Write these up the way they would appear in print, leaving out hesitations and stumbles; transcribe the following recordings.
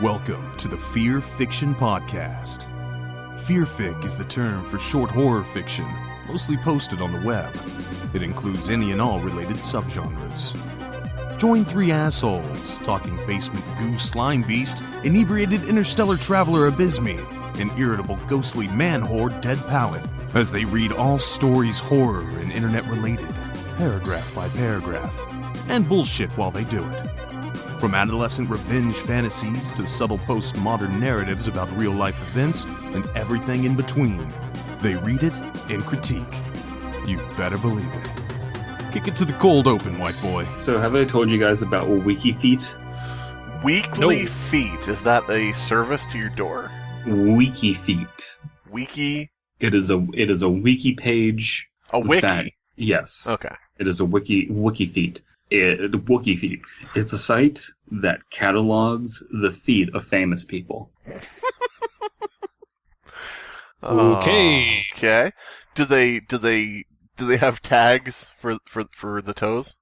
Welcome to the Fear Fiction Podcast. Fearfic is the term for short horror fiction, mostly posted on the web. It includes any and all related subgenres. Join three assholes talking basement goo Slimebeast, inebriated interstellar traveler Abysmii, and irritable ghostly man-horde Dead Palette, as they read all stories horror and internet-related, paragraph by paragraph, and bullshit while they do it. From adolescent revenge fantasies to subtle postmodern narratives about real-life events and everything in between, they read it and critique. You better believe it. Kick it to the cold open, white boy. So have I told you guys about wikifeet? Weekly Feet. Is that a service to your door? Wikifeet. Wiki? It is a wiki page. A wiki? Yes. Okay. It is a wikifeet. Wikifeet. It's a site that catalogs the feet of famous people. Okay. Okay. Do they have tags for the toes?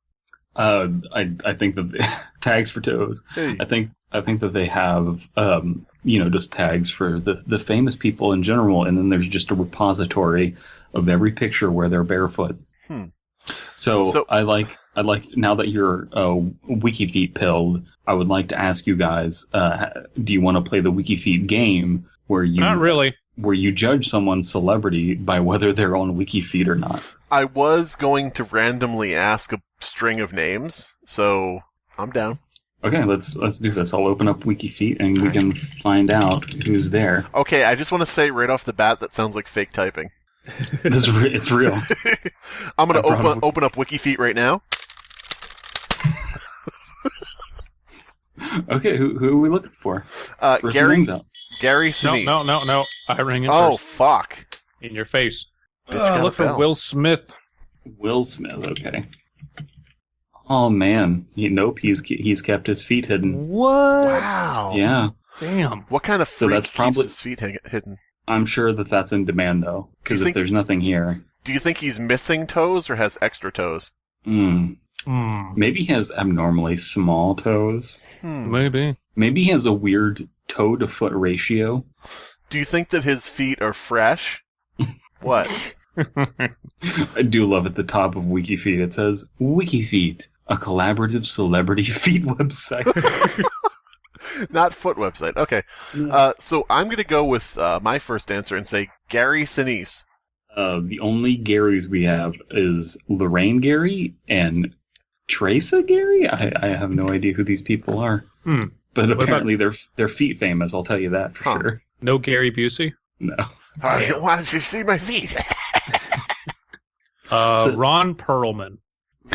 I think that tags for toes. Hey. I think that they have just tags for the famous people in general, and then there's just a repository of every picture where they're barefoot. So I like now that you're wikifeet pilled, I would like to ask you guys, do you want to play the wikifeet game where you Not really. where you judge someone's celebrity by whether they're on wikifeet or not? I was going to randomly ask a string of names, so I'm down. Okay, let's do this. I'll open up wikifeet and we can find out who's there. Okay, I just want to say right off the bat that sounds like fake typing. It's real. I'm going to open up wikifeet right now. Okay, who are we looking for? Gary Sinise. No. I rang it Oh, first. Fuck. In your face. Bitch got Look a for bell. Will Smith. Will Smith. Okay. Oh man, he's kept his feet hidden. What? Wow. Yeah, Damn. What kind of freak that's probably- keeps his feet hidden? I'm sure that's in demand though, because if there's nothing here, Do you think he's missing toes or has extra toes? maybe he has abnormally small toes. Maybe. Maybe he has a weird toe to foot ratio. Do you think that his feet are fresh? What? I do love at the top of wikifeet it says wikifeet, a collaborative celebrity feet website. Not foot website. Okay. So I'm going to go with my first answer and say Gary Sinise. The only Garys we have is Lorraine Gary and Teresa Gary. I have no idea who these people are. But apparently they're feet famous, I'll tell you that for sure. No Gary Busey? No. Why don't you see my feet? Ron Perlman.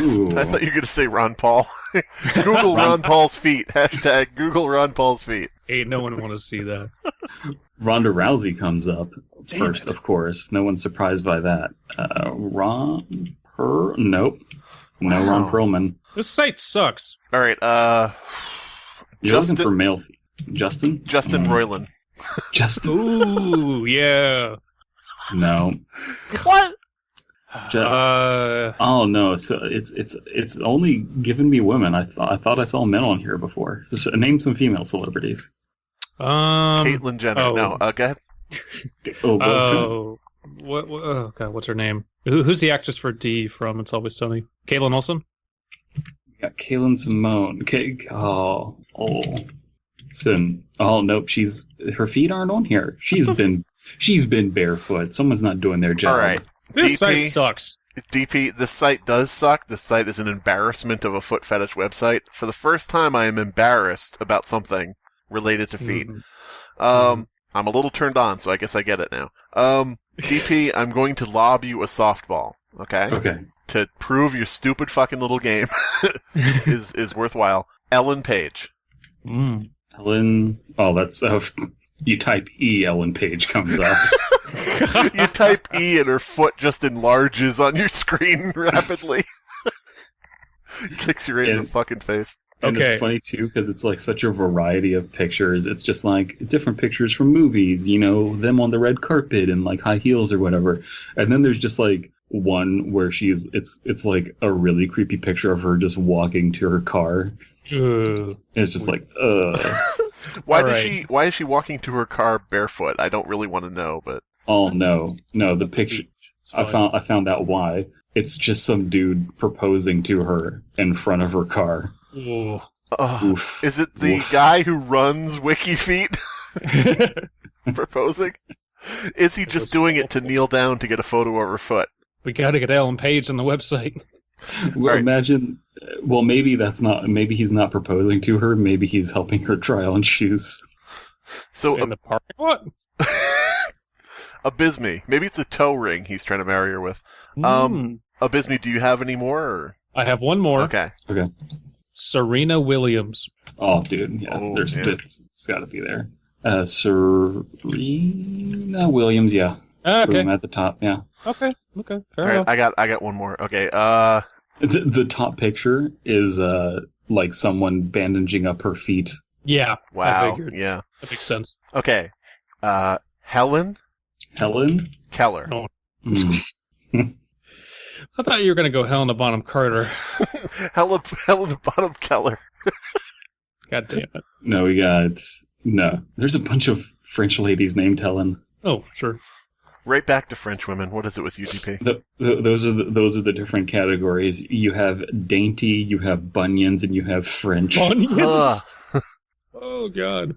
Ooh. I thought you were going to say Ron Paul. Google Ron Paul's feet. Hashtag Google Ron Paul's feet. Ain't no one want to see that. Ronda Rousey comes up first, of course. No one's surprised by that. Nope. No Wow. Ron Perlman. This site sucks. All right. You're looking for male feet. Justin Roiland. Justin. Ooh, yeah. No. What? Oh no! So it's only given me women. I thought I saw men on here before. Just name some female celebrities. Caitlyn Jenner. No, go ahead. What's her name? Who's the actress for D from It's Always Sunny? Caitlin Olsen? We got Kaylin Simone. Nope. Her feet aren't on here. She's been barefoot. Someone's not doing their job. All right. This DP, site sucks. DP, this site does suck. This site is an embarrassment of a foot fetish website. For the first time, I am embarrassed about something related to feet. I'm a little turned on, so I guess I get it now. DP, I'm going to lob you a softball, okay? Okay. To prove your stupid fucking little game is worthwhile. Ellen Page. Ellen. Oh, that's you type E. Ellen Page comes up. You type E and her foot just enlarges on your screen rapidly. Kicks you right in the fucking face. And Okay. it's funny too because it's like such a variety of pictures. It's just like different pictures from movies, them on the red carpet and like high heels or whatever. And then there's just like one where it's like a really creepy picture of her just walking to her car. It's just like, Why is she walking to her car barefoot? I don't really want to know, but no, the picture. I found out why. It's just some dude proposing to her in front of her car. Is it the guy who runs wikifeet proposing? Is he just doing it to kneel down to get a photo of her foot? We gotta get Ellen Page on the website. Well, imagine. Well, maybe maybe he's not proposing to her. Maybe he's helping her try on shoes. So in the parking lot. Abysmii. Maybe it's a toe ring he's trying to marry her with. Abysmii, do you have any more? Or? I have one more. Okay. Serena Williams. Oh, dude. Yeah, it's got to be there. Serena Williams, yeah. Okay. Boom at the top, yeah. Okay. Fair enough. I got one more. Okay. The top picture is like someone bandaging up her feet. Yeah. Wow. I figured. Yeah. That makes sense. Okay. Helen Keller. Oh. I thought you were going to go Helena Bonham Carter. Helen Bonham Keller. God damn it. No. There's a bunch of French ladies named Helen. Oh, sure. Right back to French women. What is it with UGP? Those are the different categories. You have dainty, you have bunions, and you have French. Bunions? Oh, God.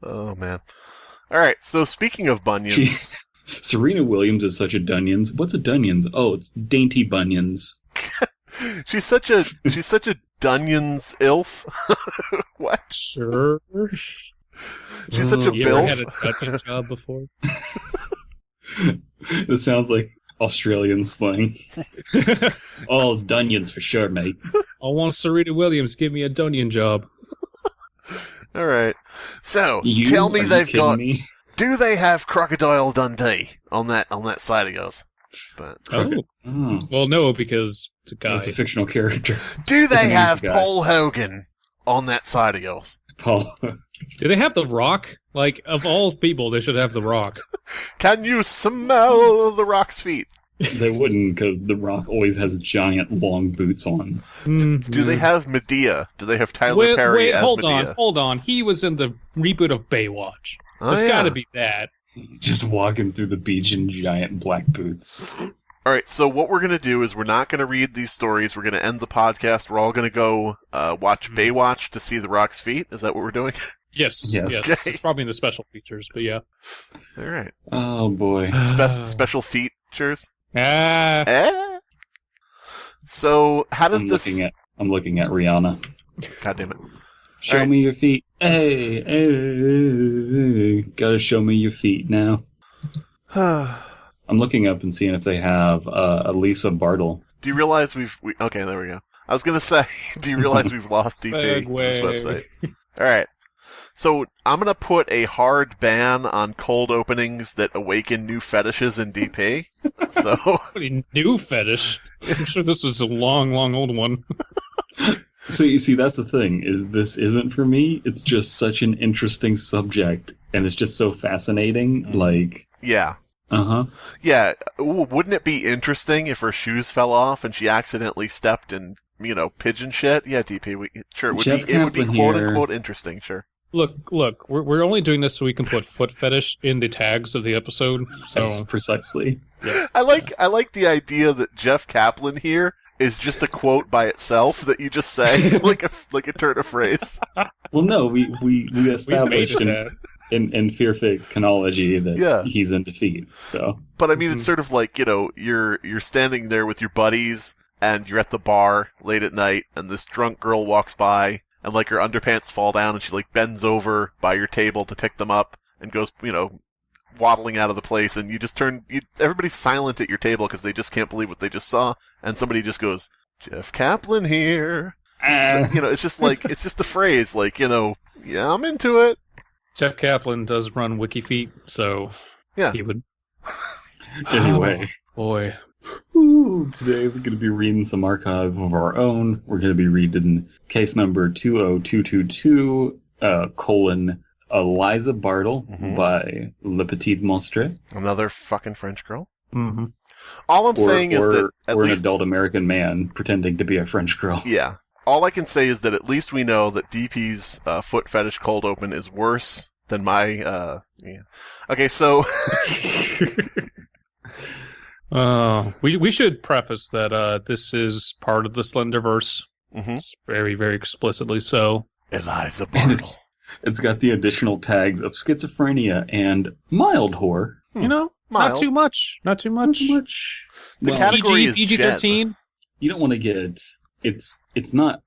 Oh, man. All right, so speaking of bunions... Serena Williams is such a Dunions. What's a Dunions? Oh, it's dainty bunions. She's such a Dunions ilf. What? Sure. She's such a you bilf. Ever had a Dutch job before? This sounds like Australian slang. Oh, it's Dunions for sure, mate. I want Serena Williams. Give me a Dunion job. All right. So, tell me they've got... Me? Do they have Crocodile Dundee on that side of yours? But well, no, because it's a guy. It's a fictional character. Do they have Paul Hogan on that side of yours? Paul. Do they have The Rock? Like, of all people, they should have The Rock. Can you smell The Rock's feet? They wouldn't, because The Rock always has giant, long boots on. Do they have Medea? Do they have Tyler Perry as Medea? Hold on. He was in the reboot of Baywatch. There's gotta be that. Just walking through the beach in giant black boots. All right, so what we're going to do is we're not going to read these stories. We're going to end the podcast. We're all going to go watch Baywatch to see The Rock's feet. Is that what we're doing? Yes. Okay. It's probably in the special features, but yeah. All right. Oh, boy. Special features? So, how does I'm looking at Rihanna. God damn it. Show me your feet. Hey, gotta show me your feet now. I'm looking up and seeing if they have Elisa Bartle. Do you realize okay, there we go. I was gonna say, do you realize we've lost DP on this website? All right. So I'm gonna put a hard ban on cold openings that awaken new fetishes in DP. So what a new fetish? I'm sure this was a long, long old one. So you see, that's the thing, is this isn't for me. It's just such an interesting subject, and it's just so fascinating. Like, yeah. Yeah. Ooh, wouldn't it be interesting if her shoes fell off and she accidentally stepped in, pigeon shit? Yeah, DP, sure. It would be quote unquote interesting, sure. Look, we're only doing this so we can put foot fetish in the tags of the episode. So yes, precisely. Yeah. I like the idea that Jeff Kaplan here is just a quote by itself that you just say like a turn of phrase. Well, no, we established in Fearfic chronology that he's in defeat. So, but I mean, it's sort of like you're standing there with your buddies and you're at the bar late at night, and this drunk girl walks by, and like her underpants fall down, and she like bends over by your table to pick them up, and goes waddling out of the place, and you just everybody's silent at your table because they just can't believe what they just saw, and somebody just goes, Jeff Kaplan here. It's just like, it's just a phrase, like, yeah, I'm into it. Jeff Kaplan does run wikifeet, so yeah, he would. Anyway. Oh, boy. Ooh, today we're going to be reading some archive of our own. We're going to be reading case number 20222, Eliza Bartle by Le Petit Monstre. Another fucking French girl. Mm-hmm. All I'm saying is that at or least an adult American man pretending to be a French girl. Yeah. All I can say is that at least we know that DP's foot fetish cold open is worse than my. Yeah. Okay, so. We should preface that this is part of the Slenderverse. Mm-hmm. It's very, very explicitly so. Eliza Bartle. It's got the additional tags of schizophrenia and mild horror. You know, mild. Not too much. Not too much. The category is PG-13. You don't want to get it's not,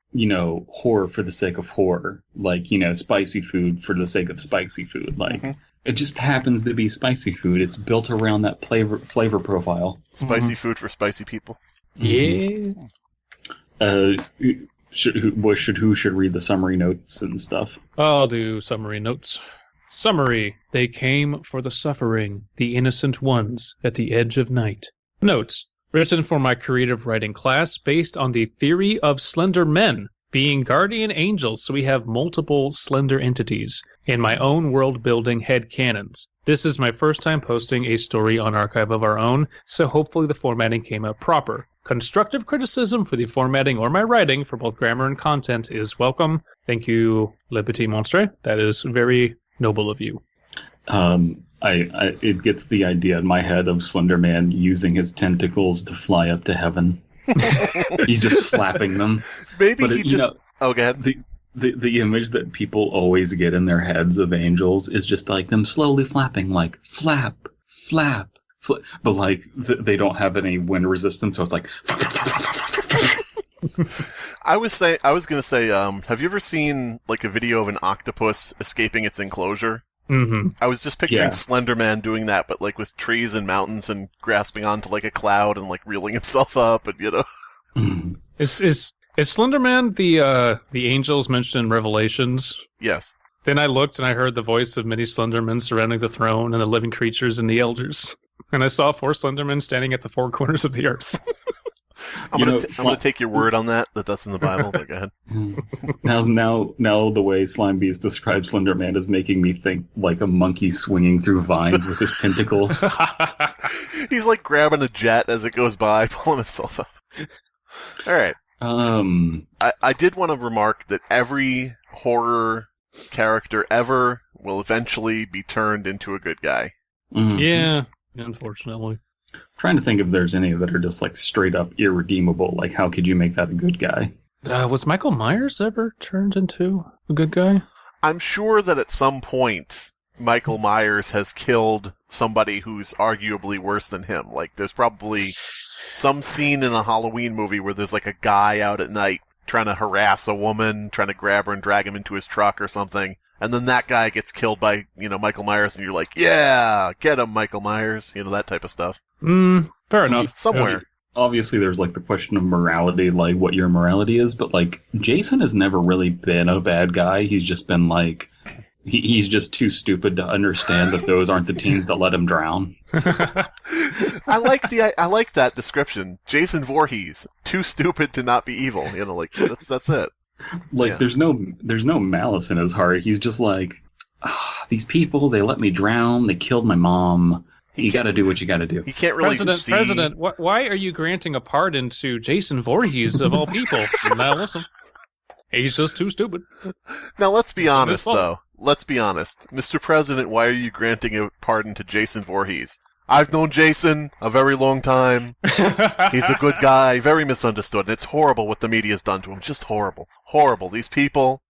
horror for the sake of horror, like, spicy food for the sake of spicy food. Like, it just happens to be spicy food. It's built around that flavor profile. Spicy food for spicy people. Yeah. Who should read the summary notes and stuff? I'll do summary notes. Summary. They came for the suffering, the innocent ones, at the edge of night. Notes. Written for my creative writing class based on the theory of Slendermen being guardian angels, so we have multiple slender entities in my own world-building headcanons. This is my first time posting a story on Archive of Our Own, so hopefully the formatting came out proper. Constructive criticism for the formatting or my writing for both grammar and content is welcome. Thank you, Le Petit Monstre. That is very noble of you. It gets the idea in my head of Slenderman using his tentacles to fly up to heaven. He's just flapping them. Maybe he just... Oh, go ahead. The image that people always get in their heads of angels is just like them slowly flapping, like flap, flap, flap. But like they don't have any wind resistance, so it's like... I was gonna say, have you ever seen like a video of an octopus escaping its enclosure? Mm-hmm. I was just picturing Slenderman doing that, but like with trees and mountains and grasping onto like a cloud and like reeling himself up, and Is Slenderman the angels mentioned in Revelations? Yes. Then I looked and I heard the voice of many Slendermen surrounding the throne and the living creatures and the elders, and I saw 4 Slendermen standing at the 4 corners of the earth. I'm gonna take your word on that's in the Bible. But go ahead. Now the way Slimebeast describes Slenderman is making me think like a monkey swinging through vines with his tentacles. He's like grabbing a jet as it goes by, pulling himself up. All right. I did want to remark that every horror character ever will eventually be turned into a good guy. Mm-hmm. Yeah, unfortunately. Trying to think if there's any that are just like straight up irredeemable. Like, how could you make that a good guy? Was Michael Myers ever turned into a good guy? I'm sure that at some point Michael Myers has killed somebody who's arguably worse than him. Like, there's probably some scene in a Halloween movie where there's like a guy out at night trying to harass a woman, trying to grab her and drag him into his truck or something. And then that guy gets killed by, Michael Myers, and you're like, yeah, get him, Michael Myers. That type of stuff. Fair enough. Somewhere. Obviously, there's like the question of morality, like what your morality is, but like Jason has never really been a bad guy. He's just been like, he's just too stupid to understand that those aren't the teens that let him drown. I like that description. Jason Voorhees, too stupid to not be evil. That's it. Like, there's no malice in his heart. He's just like, these people, they let me drown. They killed my mom. You got to do what you got to do. He can't really President, why are you granting a pardon to Jason Voorhees of all people? Now listen, he's just too stupid. Now let's be honest, though. Let's be honest, Mr. President. Why are you granting a pardon to Jason Voorhees? I've known Jason a very long time. He's a good guy, very misunderstood, and it's horrible what the media's done to him. Just horrible. Horrible. These people.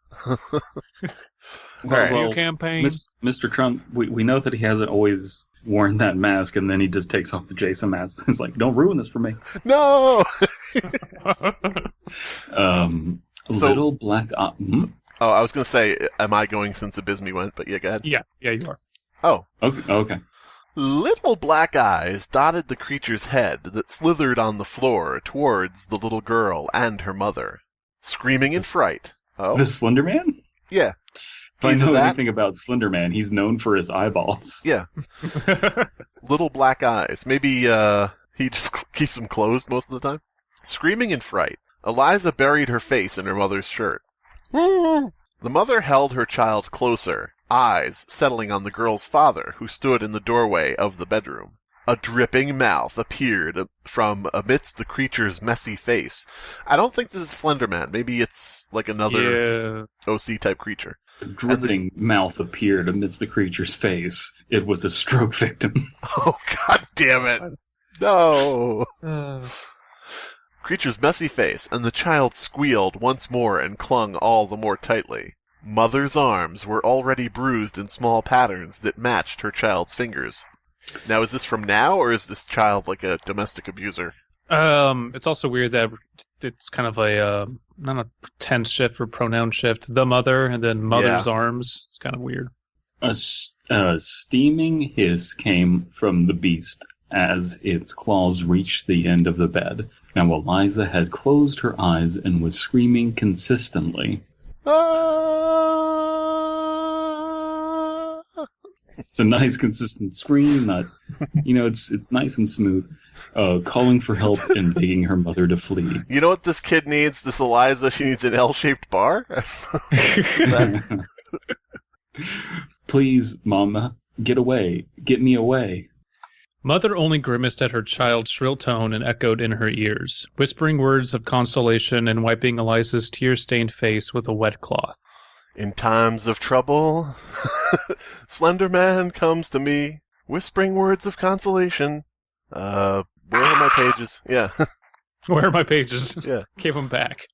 Well, campaign. Mr. Trump, we know that he hasn't always worn that mask, and then he just takes off the Jason mask. He's like, don't ruin this for me. No! Little black... Oh, I was going to say, am I going since Abysmii went? But yeah, go ahead. Yeah, you are. Oh. Okay. Little black eyes dotted the creature's head that slithered on the floor towards the little girl and her mother, screaming in fright. Oh. The Slenderman? Yeah. If I know anything about Slenderman, he's known for his eyeballs. Yeah. Little black eyes. Maybe he just keeps them closed most of the time. Screaming in fright, Eliza buried her face in her mother's shirt. The mother held her child closer, eyes settling on the girl's father, who stood in the doorway of the bedroom. a dripping mouth appeared from amidst the creature's messy face. I don't think this is Slenderman. Maybe it's like another OC-type creature. A dripping mouth appeared amidst the creature's face. It was a stroke victim. Oh, god damn it. No. Creature's messy face, and the child squealed once more and clung all the more tightly. Mother's arms were already bruised in small patterns that matched her child's fingers. Now, is this from now, or is this child like a domestic abuser? It's also weird that it's kind of a, not a tense shift or pronoun shift. The mother, and then mother's arms. It's kind of weird. A steaming hiss came from the beast as its claws reached the end of the bed. Now, Eliza had closed her eyes and was screaming consistently. It's a nice, consistent scream. Not, it's nice and smooth. Calling for help and begging her mother to flee. You know what this kid needs? This Eliza, she needs an L-shaped bar? Please, Mama, get away. Get me away. Mother only grimaced at her child's shrill tone and echoed in her ears, whispering words of consolation and wiping Eliza's tear-stained face with a wet cloth. In times of trouble, Slenderman comes to me, whispering words of consolation. Where are my pages? Yeah. Where are my pages? Yeah. Give them back.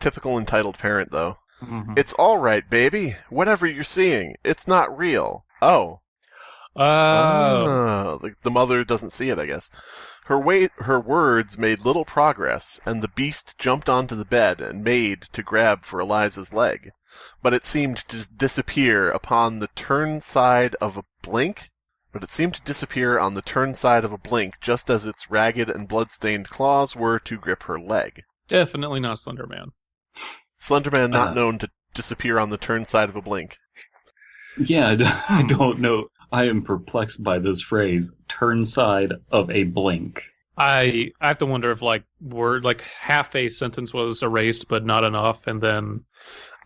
Typical entitled parent, though. Mm-hmm. It's all right, baby. Whatever you're seeing, it's not real. Oh. The mother doesn't see it, I guess. Her words made little progress, and the beast jumped onto the bed and made to grab for Eliza's leg. But it seemed to disappear upon the turn side of a blink? Just as its ragged and blood-stained claws were to grip her leg. Definitely not Slenderman. Slenderman not known to disappear on the turn side of a blink. Yeah, I don't know. I am perplexed by this phrase, turn side of a blink. I have to wonder if half a sentence was erased but not enough, and then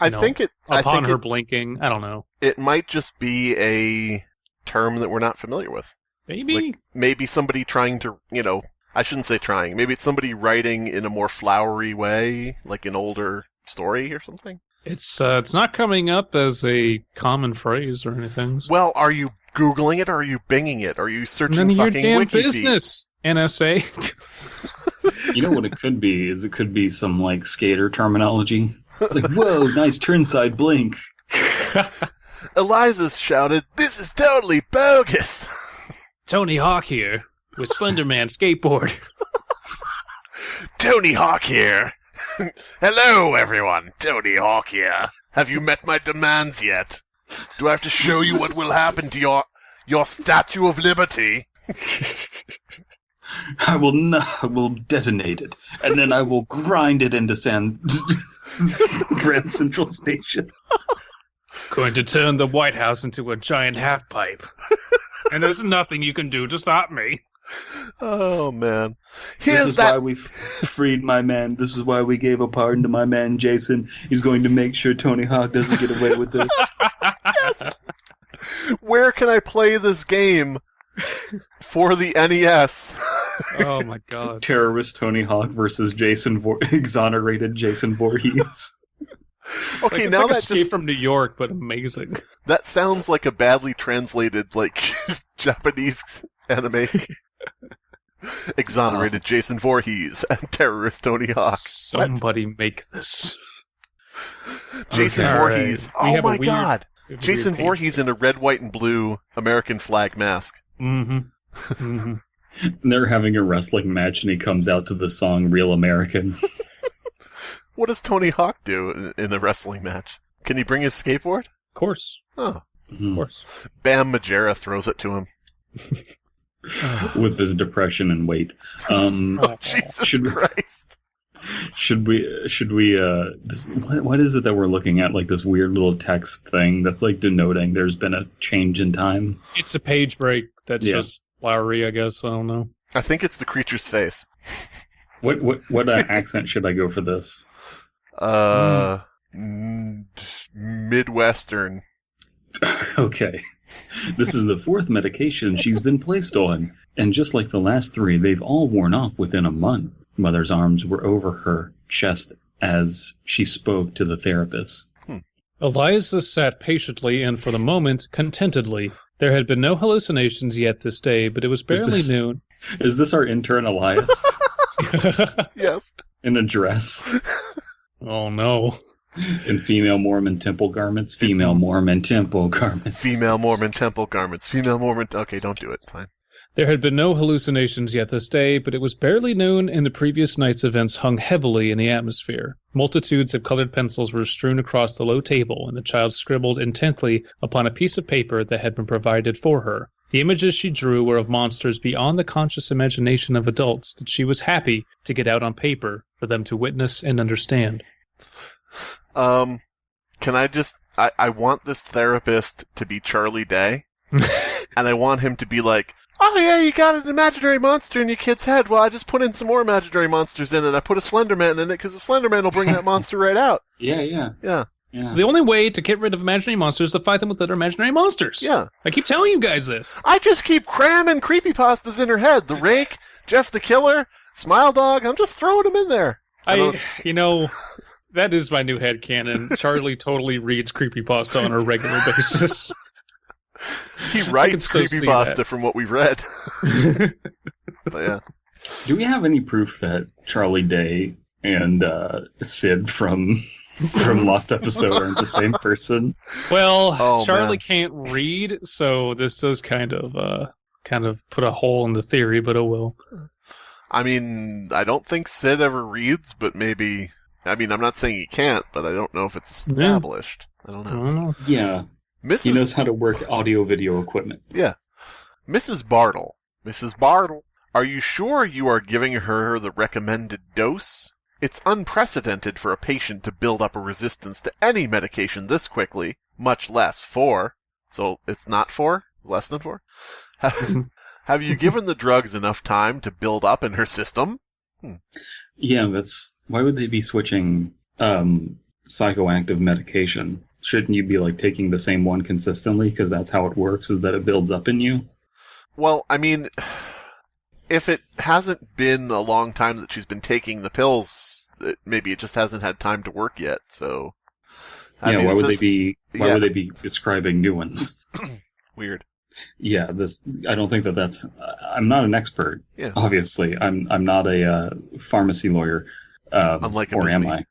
upon her blinking, I don't know. It might just be a term that we're not familiar with. Maybe somebody trying to, I shouldn't say trying. Maybe it's somebody writing in a more flowery way, like an older story or something. It's not coming up as a common phrase or anything. Well, are you Googling it or are you Binging it? Are you searching fucking your damn wikifeet? Business, NSA. You know what it could be? It could be some skater terminology. It's like, whoa, nice turnside blink. Eliza shouted, "This is totally bogus." Tony Hawk here with Slenderman skateboard. Tony Hawk here. Hello, everyone. Tony Hawk here. Have you met my demands yet? Do I have to show you what will happen to your Statue of Liberty? I will detonate it, and then I will grind it into Grand Central Station. Going to turn the White House into a giant half-pipe. And there's nothing you can do to stop me. Oh, man. This is why we freed my man. This is why we gave a pardon to my man, Jason. He's going to make sure Tony Hawk doesn't get away with this. Yes. Where can I play this game for the NES? Oh, my God. Terrorist Tony Hawk versus exonerated Jason Vorhees. Okay, it's now like that Escape just from New York, but amazing. That sounds like a badly translated, Japanese anime. Exonerated Jason Voorhees and terrorist Tony Hawk. Somebody make this. Jason Voorhees. Right. Oh my God! Jason Voorhees in a red, white, and blue American flag mask. Mm-hmm. Mm-hmm. And they're having a wrestling match, and he comes out to the song "Real American." What does Tony Hawk do in a wrestling match? Can he bring his skateboard? Of course. Oh. Of course. Bam Margera throws it to him. With his depression and weight. Jesus Christ. Should we, what is it that we're looking at? This weird little text thing that's denoting there's been a change in time? It's a page break that's just flowery, I guess. I don't know. I think it's the creature's face. What accent should I go for this? Midwestern. Okay. This is the 4th medication she's been placed on, and just like the last 3, they've all worn off within a month. Mother's arms were over her chest as she spoke to the therapist. Eliza sat patiently and, for the moment, contentedly. There had been no hallucinations yet this day, but it was barely noon. Is this our intern Elias? Yes. In a dress? Oh, no. In female Mormon temple garments? Female Mormon temple garments. Female Mormon temple garments. Female Mormon... Okay, don't do it. It's fine. There had been no hallucinations yet this day, but it was barely noon, and the previous night's events hung heavily in the atmosphere. Multitudes of colored pencils were strewn across the low table, and the child scribbled intently upon a piece of paper that had been provided for her. The images she drew were of monsters beyond the conscious imagination of adults that she was happy to get out on paper for them to witness and understand. Can I just... I want this therapist to be Charlie Day, and I want him to be like, oh yeah, you got an imaginary monster in your kid's head. Well, I just put in some more imaginary monsters in it. I put a Slenderman in it because the Slenderman will bring that monster right out. Yeah. The only way to get rid of imaginary monsters is to fight them with other imaginary monsters. Yeah. I keep telling you guys this. I just keep cramming creepypastas in her head. The Rake, Jeff the Killer, Smile Dog. I'm just throwing them in there. That is my new headcanon. Charlie totally reads creepypasta on a regular basis. He writes creepypasta from what we've read. But yeah. Do we have any proof that Charlie Day and Sid from Lost Episode aren't the same person? Well, Charlie can't read, so this does kind of put a hole in the theory, but oh well. I mean, I don't think Sid ever reads, but maybe... I mean, I'm not saying he can't, but I don't know if it's established. I don't know. Yeah. He knows how to work audio-video equipment. Yeah. Mrs. Bartle. Mrs. Bartle, are you sure you are giving her the recommended dose? It's unprecedented for a patient to build up a resistance to any medication this quickly, much less 4. So it's not 4? It's less than 4? Have you given the drugs enough time to build up in her system? Yeah, why would they be switching psychoactive medication? Shouldn't you be taking the same one consistently because that's how it works, is that it builds up in you? Well, I mean, if it hasn't been a long time that she's been taking the pills, maybe it just hasn't had time to work yet, so... why would they be prescribing new ones? Weird. Yeah, I don't think that's... I'm not an expert, obviously. I'm not a pharmacy lawyer. Unlike or Abysmii. am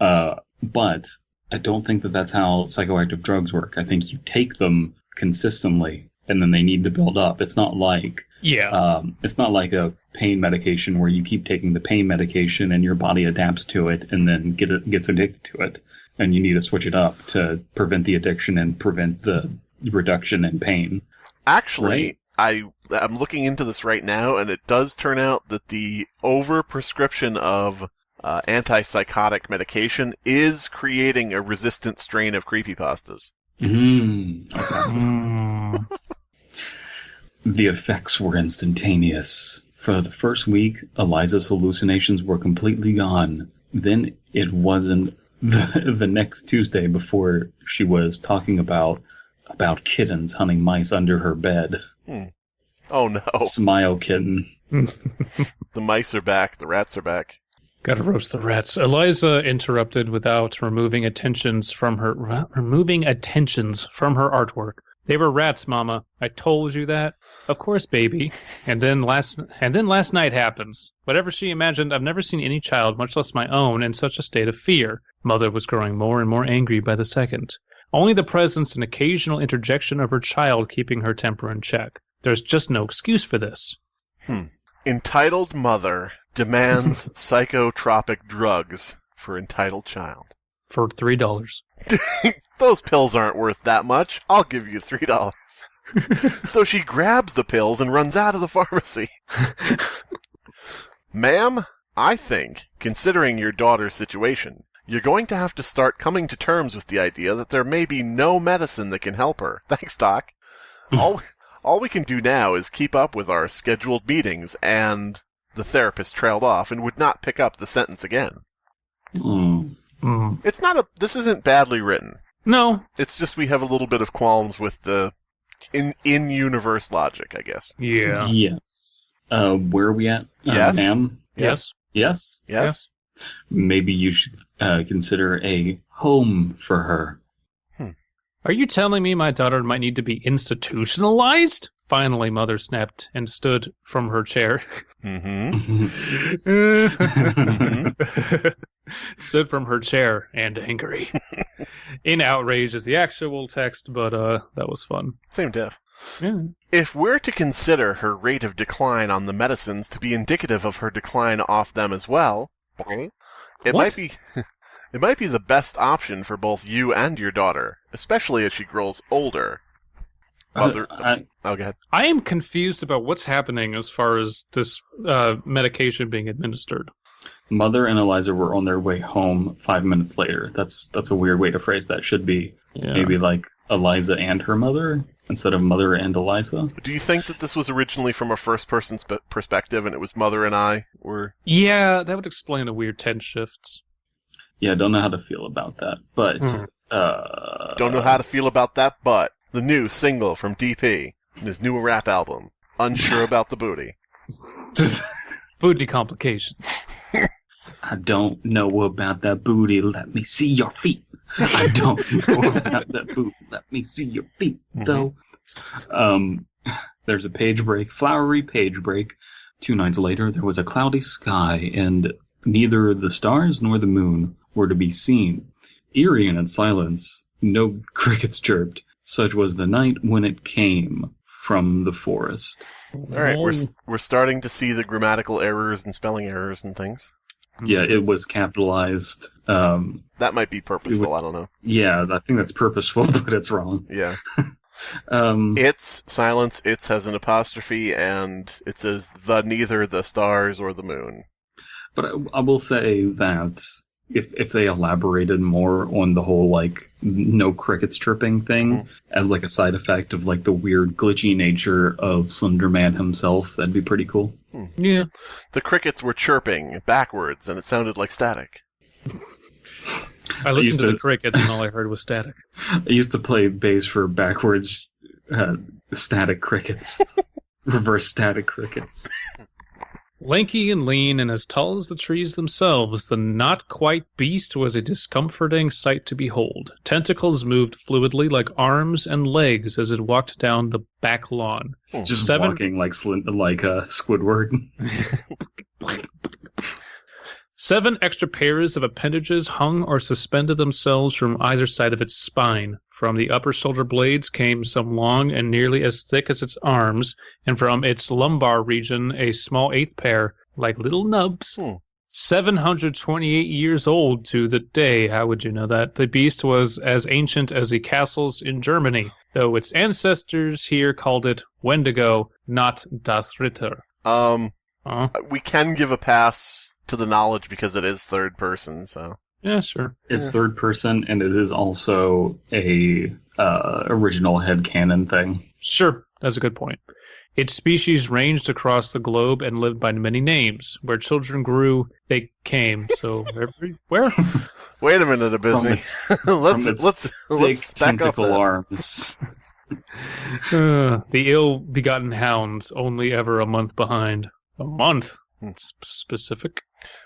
I? But I don't think that's how psychoactive drugs work. I think you take them consistently, and then they need to build up. It's not like... it's not like a pain medication where you keep taking the pain medication and your body adapts to it and then gets addicted to it. And you need to switch it up to prevent the addiction and prevent the reduction in pain. Actually, right? I'm looking into this right now, and it does turn out that the overprescription of antipsychotic medication is creating a resistant strain of creepypastas. Okay. The effects were instantaneous. For the first week, Eliza's hallucinations were completely gone. Then it wasn't the next Tuesday before she was talking about kittens hunting mice under her bed. Oh no. Smile kitten. The mice are back. The rats are back. Gotta roast the rats. Eliza interrupted without removing attentions from her artwork. They were rats, Mama. I told you that. Of course, baby. And then last night happens. Whatever she imagined, I've never seen any child, much less my own, in such a state of fear. Mother was growing more and more angry by the second. Only the presence and occasional interjection of her child keeping her temper in check. There's just no excuse for this. Entitled mother demands psychotropic drugs for entitled child. For $3. Those pills aren't worth that much. I'll give you $3. So she grabs the pills and runs out of the pharmacy. Ma'am, I think, considering your daughter's situation, you're going to have to start coming to terms with the idea that there may be no medicine that can help her. Thanks, Doc. All we can do now is keep up with our scheduled meetings, and the therapist trailed off and would not pick up the sentence again. This isn't badly written. No. It's just we have a little bit of qualms with the in-universe logic, I guess. Yeah. Yes. Where are we at? Yes. Ma'am? Yes. Yes? Yes. Maybe you should consider a home for her. Are you telling me my daughter might need to be institutionalized? Finally, Mother snapped and stood from her chair. Stood from her chair and angry. In outrage is the actual text, but that was fun. Same diff. Yeah. If we're to consider her rate of decline on the medicines to be indicative of her decline off them as well, it might be the best option for both you and your daughter, especially as she grows older. Mother, go ahead. I am confused about what's happening as far as this medication being administered. Mother and Eliza were on their way home 5 minutes later. That's a weird way to phrase that. Should be maybe like Eliza and her mother instead of Mother and Eliza. Do you think that this was originally from a first-person perspective and it was Mother and I? Or Yeah, that would explain the weird tense shifts. Yeah, I don't know how to feel about that. But don't know how to feel about that, but the new single from DP in his new rap album, Unsure About the Booty. Booty complications. I don't know about that booty. Let me see your feet. I don't know about that booty. Let me see your feet, though. There's a page break, flowery page break. 2 nights later, there was a cloudy sky, and neither the stars nor the moon were to be seen. Eerie in its silence, no crickets chirped. Such was the night when it came from the forest. All right, we're starting to see the grammatical errors and spelling errors and things. Yeah, it was capitalized. That might be purposeful, I don't know. Yeah, I think that's purposeful, but it's wrong. Yeah. It's silence, it's has an apostrophe, and it says neither the stars or the moon. But I will say that if they elaborated more on the whole, like, no crickets chirping thing as, like, a side effect of, like, the weird glitchy nature of Slenderman himself, that'd be pretty cool. Yeah. The crickets were chirping backwards, and it sounded like static. I listened to the crickets, and all I heard was static. I used to play bass for backwards static crickets. Reverse static crickets. Lanky and lean and as tall as the trees themselves, the not-quite beast was a discomforting sight to behold. Tentacles moved fluidly like arms and legs as it walked down the back lawn. Just walking like Squidward. 7 extra pairs of appendages hung or suspended themselves from either side of its spine. From the upper shoulder blades came some long and nearly as thick as its arms, and from its lumbar region a small 8th pair, like little nubs. 728 years old to the day. How would you know that? The beast was as ancient as the castles in Germany, though its ancestors here called it Wendigo, not Das Ritter. We can give a pass to the knowledge because it is third person, so. Yeah, sure. It's third person, and it is also a original headcanon thing. Sure, that's a good point. Its species ranged across the globe and lived by many names. Where children grew, they came. So everywhere. Wait a minute, Abysmii. let's back off that. Arms. The ill-begotten hounds, only ever a month behind. A month? Specific.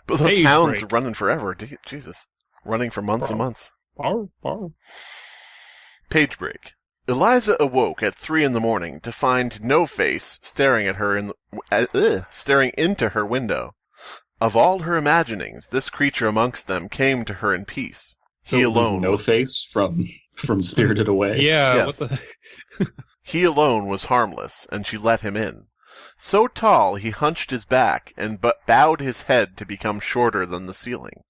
But those hounds are running forever. Jesus. Running for months and months. Page break. Eliza awoke at 3 a.m. to find No Face staring at her staring into her window. Of all her imaginings, this creature amongst them came to her in peace. He alone. No Face from Spirited Away. Yeah. Yes. What the? He alone was harmless, and she let him in. So tall, he hunched his back and bowed his head to become shorter than the ceiling.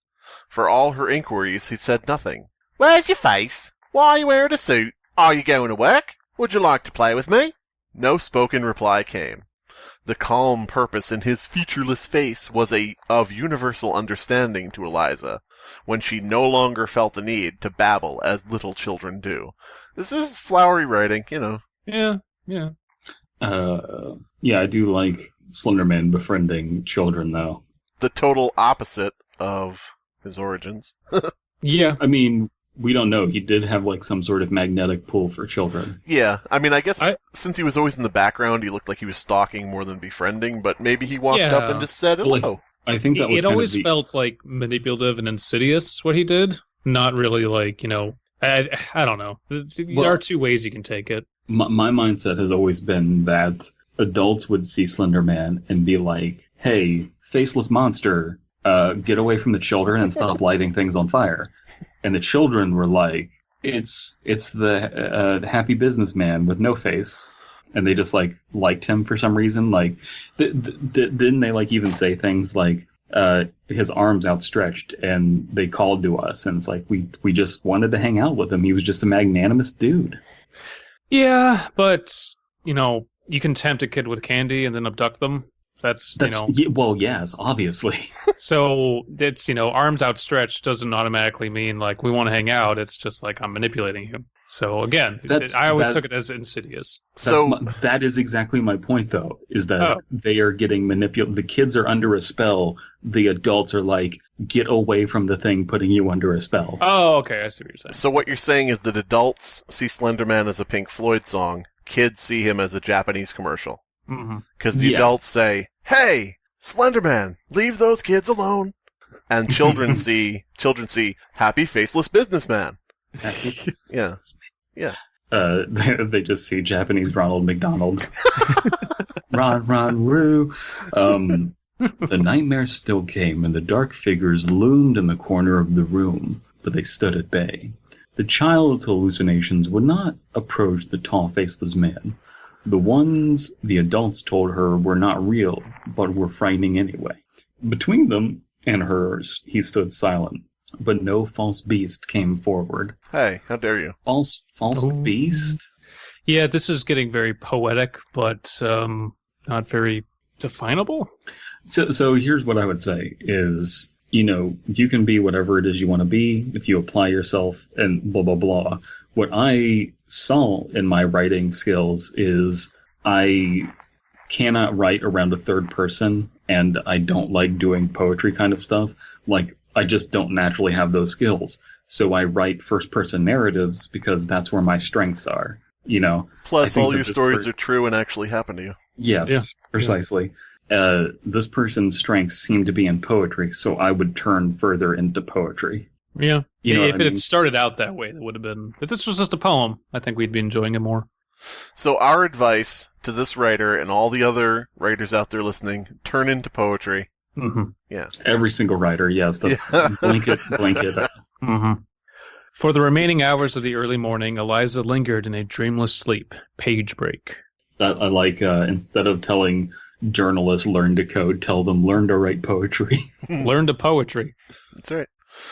For all her inquiries, he said nothing. "Where's your face? Why are you wearing a suit? Are you going to work? Would you like to play with me?" No spoken reply came. The calm purpose in his featureless face was of universal understanding to Eliza, when she no longer felt the need to babble as little children do. This is flowery writing, you know. Yeah. Yeah, I do like Slenderman befriending children, though. The total opposite of his origins. Yeah. I mean, we don't know. He did have like some sort of magnetic pull for children. Yeah, I mean, I guess since he was always in the background, he looked like he was stalking more than befriending, but maybe he walked up and just said hello. I think that was it always felt like manipulative and insidious what he did, not really like, I don't know. There are two ways you can take it. My mindset has always been that adults would see Slenderman and be like, hey, faceless monster, get away from the children and stop lighting things on fire. And the children were like, it's the happy businessman with no face. And they just like liked him for some reason. Like, didn't they like even say things like his arms outstretched and they called to us? And it's like we just wanted to hang out with him. He was just a magnanimous dude. Yeah, but you can tempt a kid with candy and then abduct them. That's well, yes, obviously. So it's arms outstretched doesn't automatically mean like we want to hang out. It's just like I'm manipulating you. So again, I always took it as insidious. That is exactly my point, though, is that they are getting manipulated. The kids are under a spell. The adults are like, get away from the thing putting you under a spell. Oh, okay, I see what you're saying. So what you're saying is that adults see Slenderman as a Pink Floyd song, kids see him as a Japanese commercial. Because the adults say, hey, Slenderman, leave those kids alone. And children see happy faceless businessman. Yeah. They just see Japanese Ronald McDonald. Ron Roo. The nightmare still came, and the dark figures loomed in the corner of the room, but they stood at bay. The child's hallucinations would not approach the tall, faceless man. The ones the adults told her were not real, but were frightening anyway. Between them and hers, he stood silent. But no false beast came forward. Hey, how dare you? False beast? Yeah, this is getting very poetic, but not very definable. So here's what I would say is, you can be whatever it is you want to be if you apply yourself and blah, blah, blah. What I saw in my writing skills is I cannot write around a third person, and I don't like doing poetry kind of stuff. Like, I just don't naturally have those skills. So I write first-person narratives because that's where my strengths are, Plus, all your stories are true and actually happen to you. Yes, precisely. Yeah. This person's strengths seem to be in poetry, so I would turn further into poetry. Yeah. If it had started out that way, it would have been... If this was just a poem, I think we'd be enjoying it more. So our advice to this writer and all the other writers out there listening, turn into poetry. Mm-hmm. Yeah. Every single writer, yes. That's blanket. Mm-hmm. For the remaining hours of the early morning, Eliza lingered in a dreamless sleep. Page break. I like, instead of telling journalists learn to code, tell them learn to write poetry. Learn to poetry. That's right.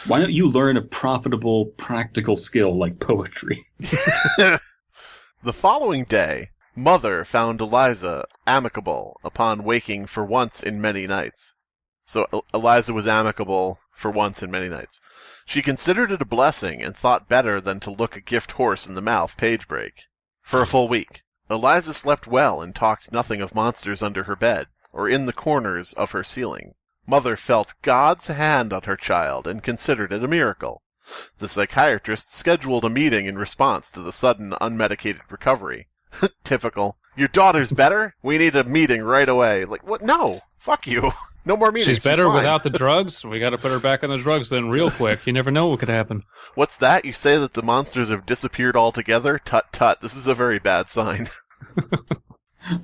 Why don't you learn a profitable, practical skill like poetry? The following day, Mother found Eliza amicable upon waking for once in many nights. So Eliza was amicable for once in many nights. She considered it a blessing and thought better than to look a gift horse in the mouth. Page break. For a full week, Eliza slept well and talked nothing of monsters under her bed or in the corners of her ceiling. Mother felt God's hand on her child and considered it a miracle. The psychiatrist scheduled a meeting in response to the sudden unmedicated recovery. Typical. Your daughter's better? We need a meeting right away. Like, what? No. Fuck you. No more meetings. She's better without the drugs? We gotta put her back on the drugs then real quick. You never know what could happen. What's that? You say that the monsters have disappeared altogether? Tut. This is a very bad sign.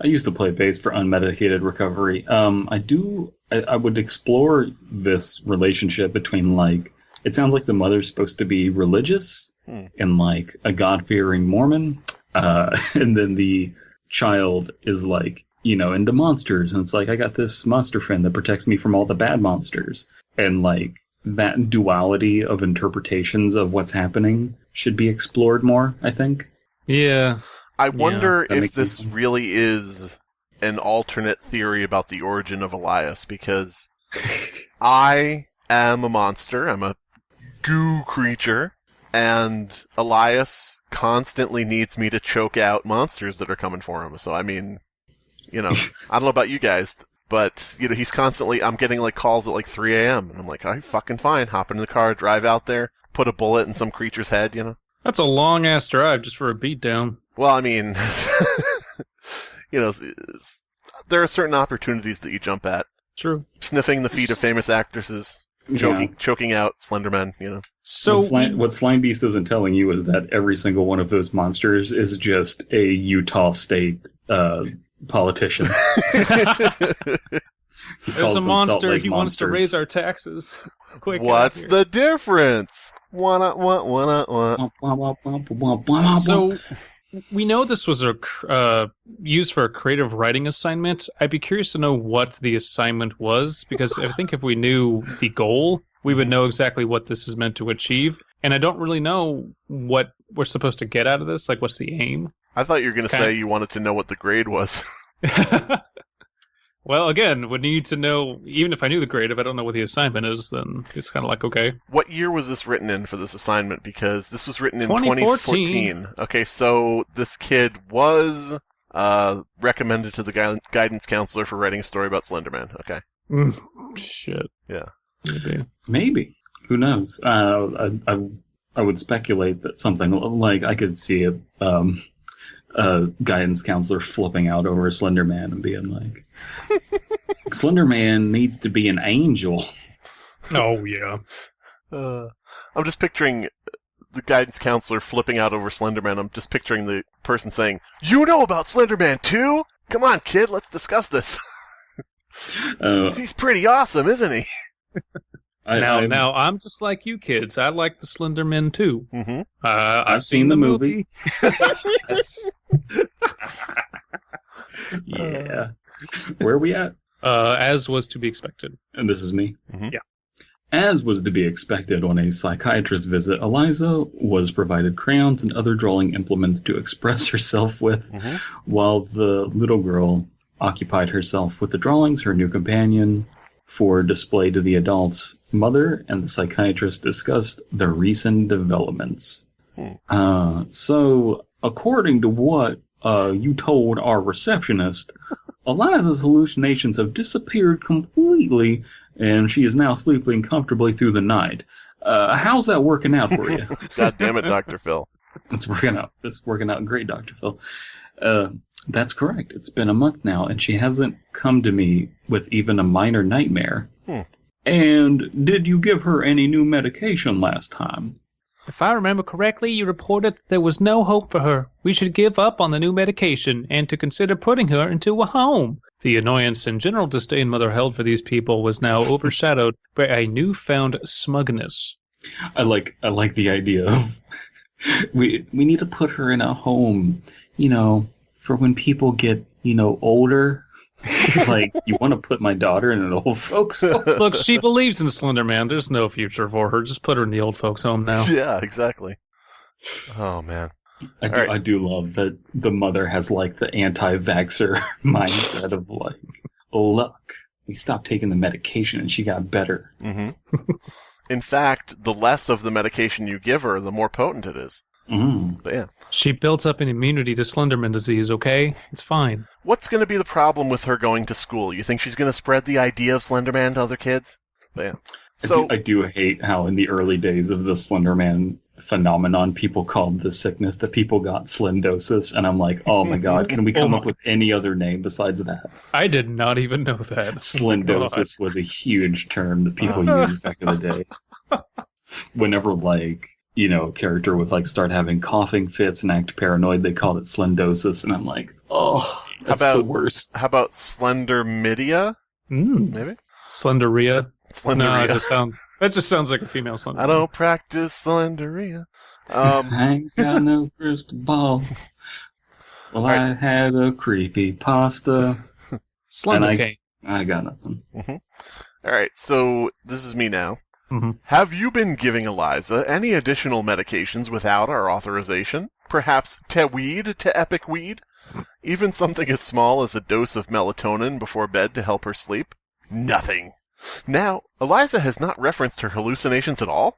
I used to play bass for unmedicated recovery. I would explore this relationship between, like, it sounds like the mother's supposed to be religious and, like, a God-fearing Mormon, and then the child is, like, into monsters, and it's like, I got this monster friend that protects me from all the bad monsters. And, like, that duality of interpretations of what's happening should be explored more, I think. Yeah. I wonder if this really is an alternate theory about the origin of Elias, because I am a monster. I'm a goo creature, and Elias constantly needs me to choke out monsters that are coming for him. So, I mean, I don't know about you guys. But, he's constantly, I'm getting, calls at, 3 a.m., and I'm like, all right, fucking fine. Hop in the car, drive out there, put a bullet in some creature's head, That's a long-ass drive just for a beatdown. Well, I mean, there are certain opportunities that you jump at. True. Sniffing the feet of famous actresses, choking out Slenderman, So what Slimebeast isn't telling you is that every single one of those monsters is just a Utah State politician. There's a monster. He wants to raise our taxes. Quick, what's the difference? So we know this was used for a creative writing assignment. I'd be curious to know what the assignment was, because I think if we knew the goal, we would know exactly what this is meant to achieve. And I don't really know what we're supposed to get out of this. What's the aim? I thought you were going to say you wanted to know what the grade was. Well, again, would need to know, even if I knew the grade, if I don't know what the assignment is, then it's kind of okay. What year was this written in for this assignment? Because this was written in 2014. Okay, so this kid was recommended to the guidance counselor for writing a story about Slenderman. Okay. Shit. Yeah. Maybe. Who knows? I would speculate that something like I could see a guidance counselor flipping out over Slenderman and being like, Slenderman needs to be an angel. Oh, yeah. I'm just picturing the guidance counselor flipping out over Slenderman. I'm just picturing the person saying, "You know about Slenderman too? Come on, kid, let's discuss this." He's pretty awesome, isn't he? Now, I'm just like you kids. I like the Slenderman too. Mm-hmm. I've seen the movie. Yeah. Where are we at? As was to be expected. And this is me? Mm-hmm. Yeah. As was to be expected on a psychiatrist visit, Eliza was provided crayons and other drawing implements to express herself with, while the little girl occupied herself with the drawings. Her new companion for display to the adults. Mother and the psychiatrist discussed the recent developments. So, according to what you told our receptionist, Eliza's hallucinations have disappeared completely, and she is now sleeping comfortably through the night. How's that working out for you? God damn it, Dr. Phil. It's working out great, Dr. Phil. That's correct. It's been a month now, and she hasn't come to me with even a minor nightmare. And did you give her any new medication last time? If I remember correctly, you reported that there was no hope for her. We should give up on the new medication and to consider putting her into a home. The annoyance and general disdain Mother held for these people was now overshadowed by a newfound smugness. I like the idea of we need to put her in a home, for when people get, older. Like, you want to put my daughter in an old folks home? Look, she believes in Slenderman. There's no future for her. Just put her in the old folks home now. Yeah, exactly. Oh, man. I do love that the mother has, the anti-vaxxer mindset of, oh, look, we stopped taking the medication and she got better. Mm-hmm. In fact, the less of the medication you give her, the more potent it is. But yeah. She built up an immunity to Slenderman disease, okay? It's fine. What's going to be the problem with her going to school? You think she's going to spread the idea of Slenderman to other kids? But yeah. So I do hate how in the early days of the Slenderman phenomenon, people called the sickness that people got slendosis, and I'm like, oh my god, can we come up with any other name besides that? I did not even know that. Slendosis was a huge term that people used back in the day. Whenever, a character would start having coughing fits and act paranoid, they called it slendosis, and I'm like, oh, that's the worst. How about slendermidia? Maybe? Slenderia? Slenderia. No, that just sounds like a female Slenderia. I don't practice slenderia. I ain't got no crystal ball. Well, I had a creepy pasta. Slender I got nothing. All right, so this is me now. Mm-hmm. Have you been giving Eliza any additional medications without our authorization? Perhaps Teweed to Epic Weed? Even something as small as a dose of melatonin before bed to help her sleep? Nothing. Now, Eliza has not referenced her hallucinations at all?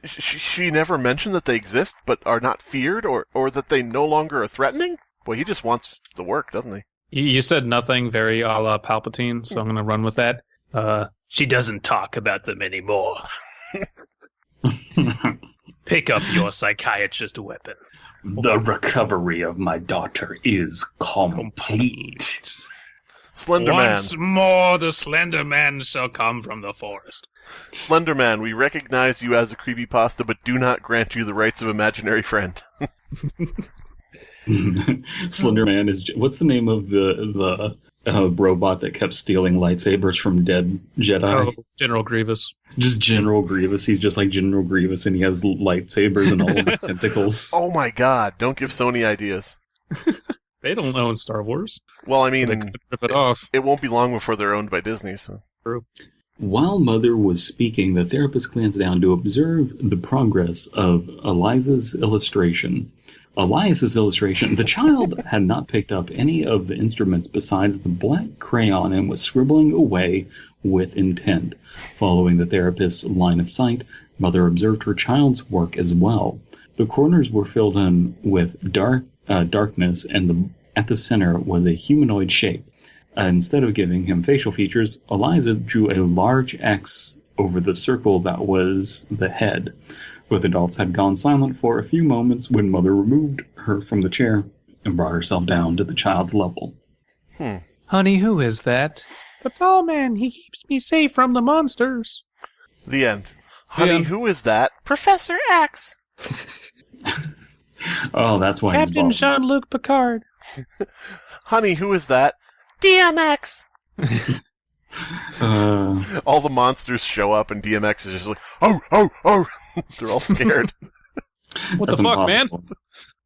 She never mentioned that they exist but are not feared or that they no longer are threatening? Boy, he just wants the work, doesn't he? You said nothing very a la Palpatine, so I'm going to run with that. She doesn't talk about them anymore. Pick up your psychiatrist weapon. The recovery of my daughter is complete. Slenderman. Once more the Slenderman shall come from the forest. Slenderman, we recognize you as a creepypasta, but do not grant you the rights of imaginary friend. Slenderman is... What's the name of the robot that kept stealing lightsabers from dead Jedi? Oh, General Grievous. Just General Grievous. He's just like General Grievous, and he has lightsabers and all of his tentacles. Oh my god, don't give Sony ideas. They don't own Star Wars. Well, I mean, They could rip it off. it won't be long before they're owned by Disney, so... True. While Mother was speaking, the therapist glanced down to observe the progress of Eliza's illustration. Elias's illustration, the child had not picked up any of the instruments besides the black crayon and was scribbling away with intent. Following the therapist's line of sight, Mother observed her child's work as well. The corners were filled in with darkness, and at the center was a humanoid shape. Instead of giving him facial features, Eliza drew a large X over the circle that was the head. Both adults had gone silent for a few moments when Mother removed her from the chair and brought herself down to the child's level. Honey, who is that? The tall man. He keeps me safe from the monsters. The end. Honey, who is that? Professor X! Oh, that's why Captain he's bald. Jean-Luc Picard. Honey, who is that? DMX! All the monsters show up and DMX is just like, oh, oh, oh! They're all scared. What That's the fuck, impossible. man?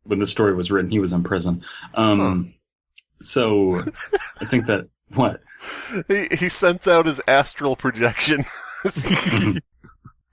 When the story was written, he was in prison. So, I think that... What? He sent out his astral projection.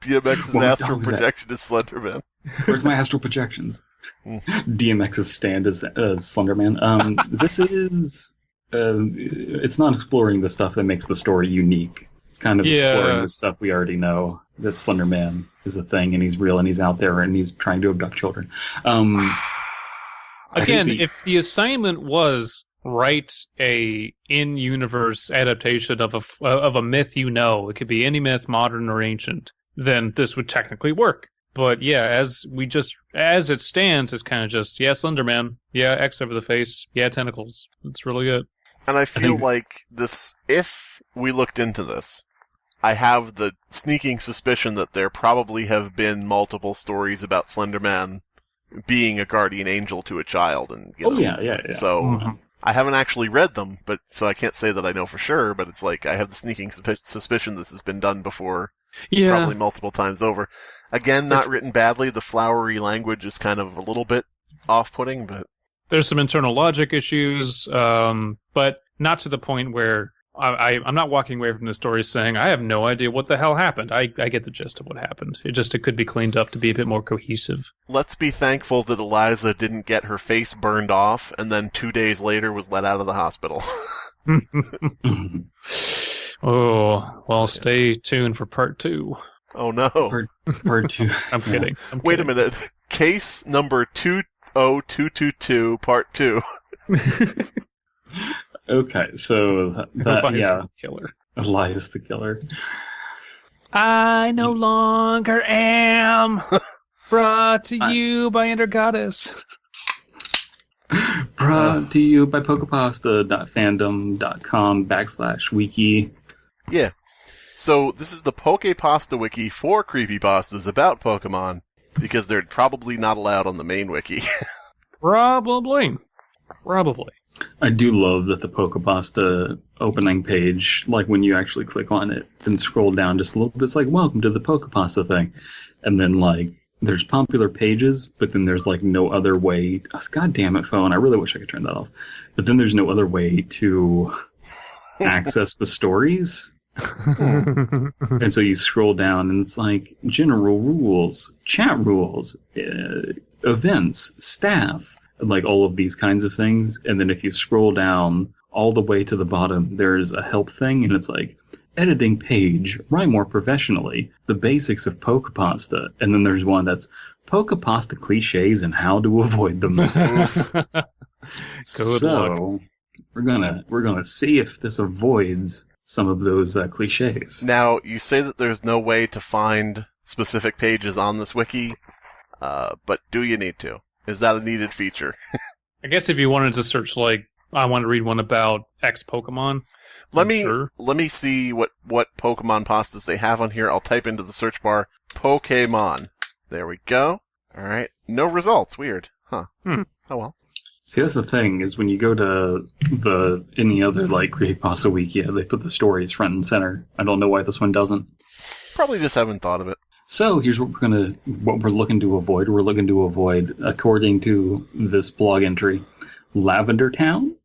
DMX's astral projection is Slenderman. Where's my astral projections? DMX's stand is Slenderman. This is... it's not exploring the stuff that makes the story unique. It's kind of exploring the stuff we already know, that Slenderman is a thing, and he's real, and he's out there, and he's trying to abduct children. Again, if the assignment was write a in-universe adaptation of a myth you know, it could be any myth, modern or ancient, then this would technically work. But yeah, as it stands, it's kind of just, Slenderman, X over the face, tentacles. It's really good. And I feel like this, if we looked into this, I have the sneaking suspicion that there probably have been multiple stories about Slenderman being a guardian angel to a child. And So I haven't actually read them, but so I can't say that I know for sure, but it's like I have the sneaking suspicion this has been done before. Yeah. Probably multiple times over. Again, not written badly. The flowery language is kind of a little bit off-putting, but... There's some internal logic issues, but not to the point where I'm not walking away from the story saying, I have no idea what the hell happened. I get the gist of what happened. It could be cleaned up to be a bit more cohesive. Let's be thankful that Eliza didn't get her face burned off, and then 2 days later was let out of the hospital. Oh, well, stay tuned for part 2. Oh, no. Part 2. I'm kidding. Wait a minute. Case number 20222, part 2. Okay, so that, the killer. Elias the killer. I no longer am brought to you by Ender Goddess. Brought to you by Pokepasta.fandom.com/wiki. Yeah. So this is the Pokepasta Wiki for creepypastas about Pokemon, because they're probably not allowed on the main wiki. Probably. I do love that the Pokepasta opening page, like when you actually click on it and scroll down just a little bit, it's like, welcome to the Pokepasta thing. And then, like, there's popular pages, but then there's, like, no other way. God damn it, phone. I really wish I could turn that off. But then there's no other way to access the stories. And so you scroll down, and it's like general rules, chat rules, events, staff, like all of these kinds of things. And then if you scroll down all the way to the bottom, there's a help thing, and it's like, editing page, write more professionally, the basics of Pokepasta. And then there's one that's Pokepasta cliches and how to avoid them. Good luck. We're gonna see if this avoids some of those cliches. Now, you say that there's no way to find specific pages on this wiki, but do you need to? Is that a needed feature? I guess if you wanted to search, like, I want to read one about X Pokemon. Let me see what Pokemon pastas they have on here. I'll type into the search bar Pokemon. There we go. All right. No results. Weird. Huh. Oh well. See, that's the thing, is when you go to any other, like, Creepypasta Wikia, they put the stories front and center. I don't know why this one doesn't. Probably just haven't thought of it. So here's what we're looking to avoid. We're looking to avoid, according to this blog entry, Lavender Town,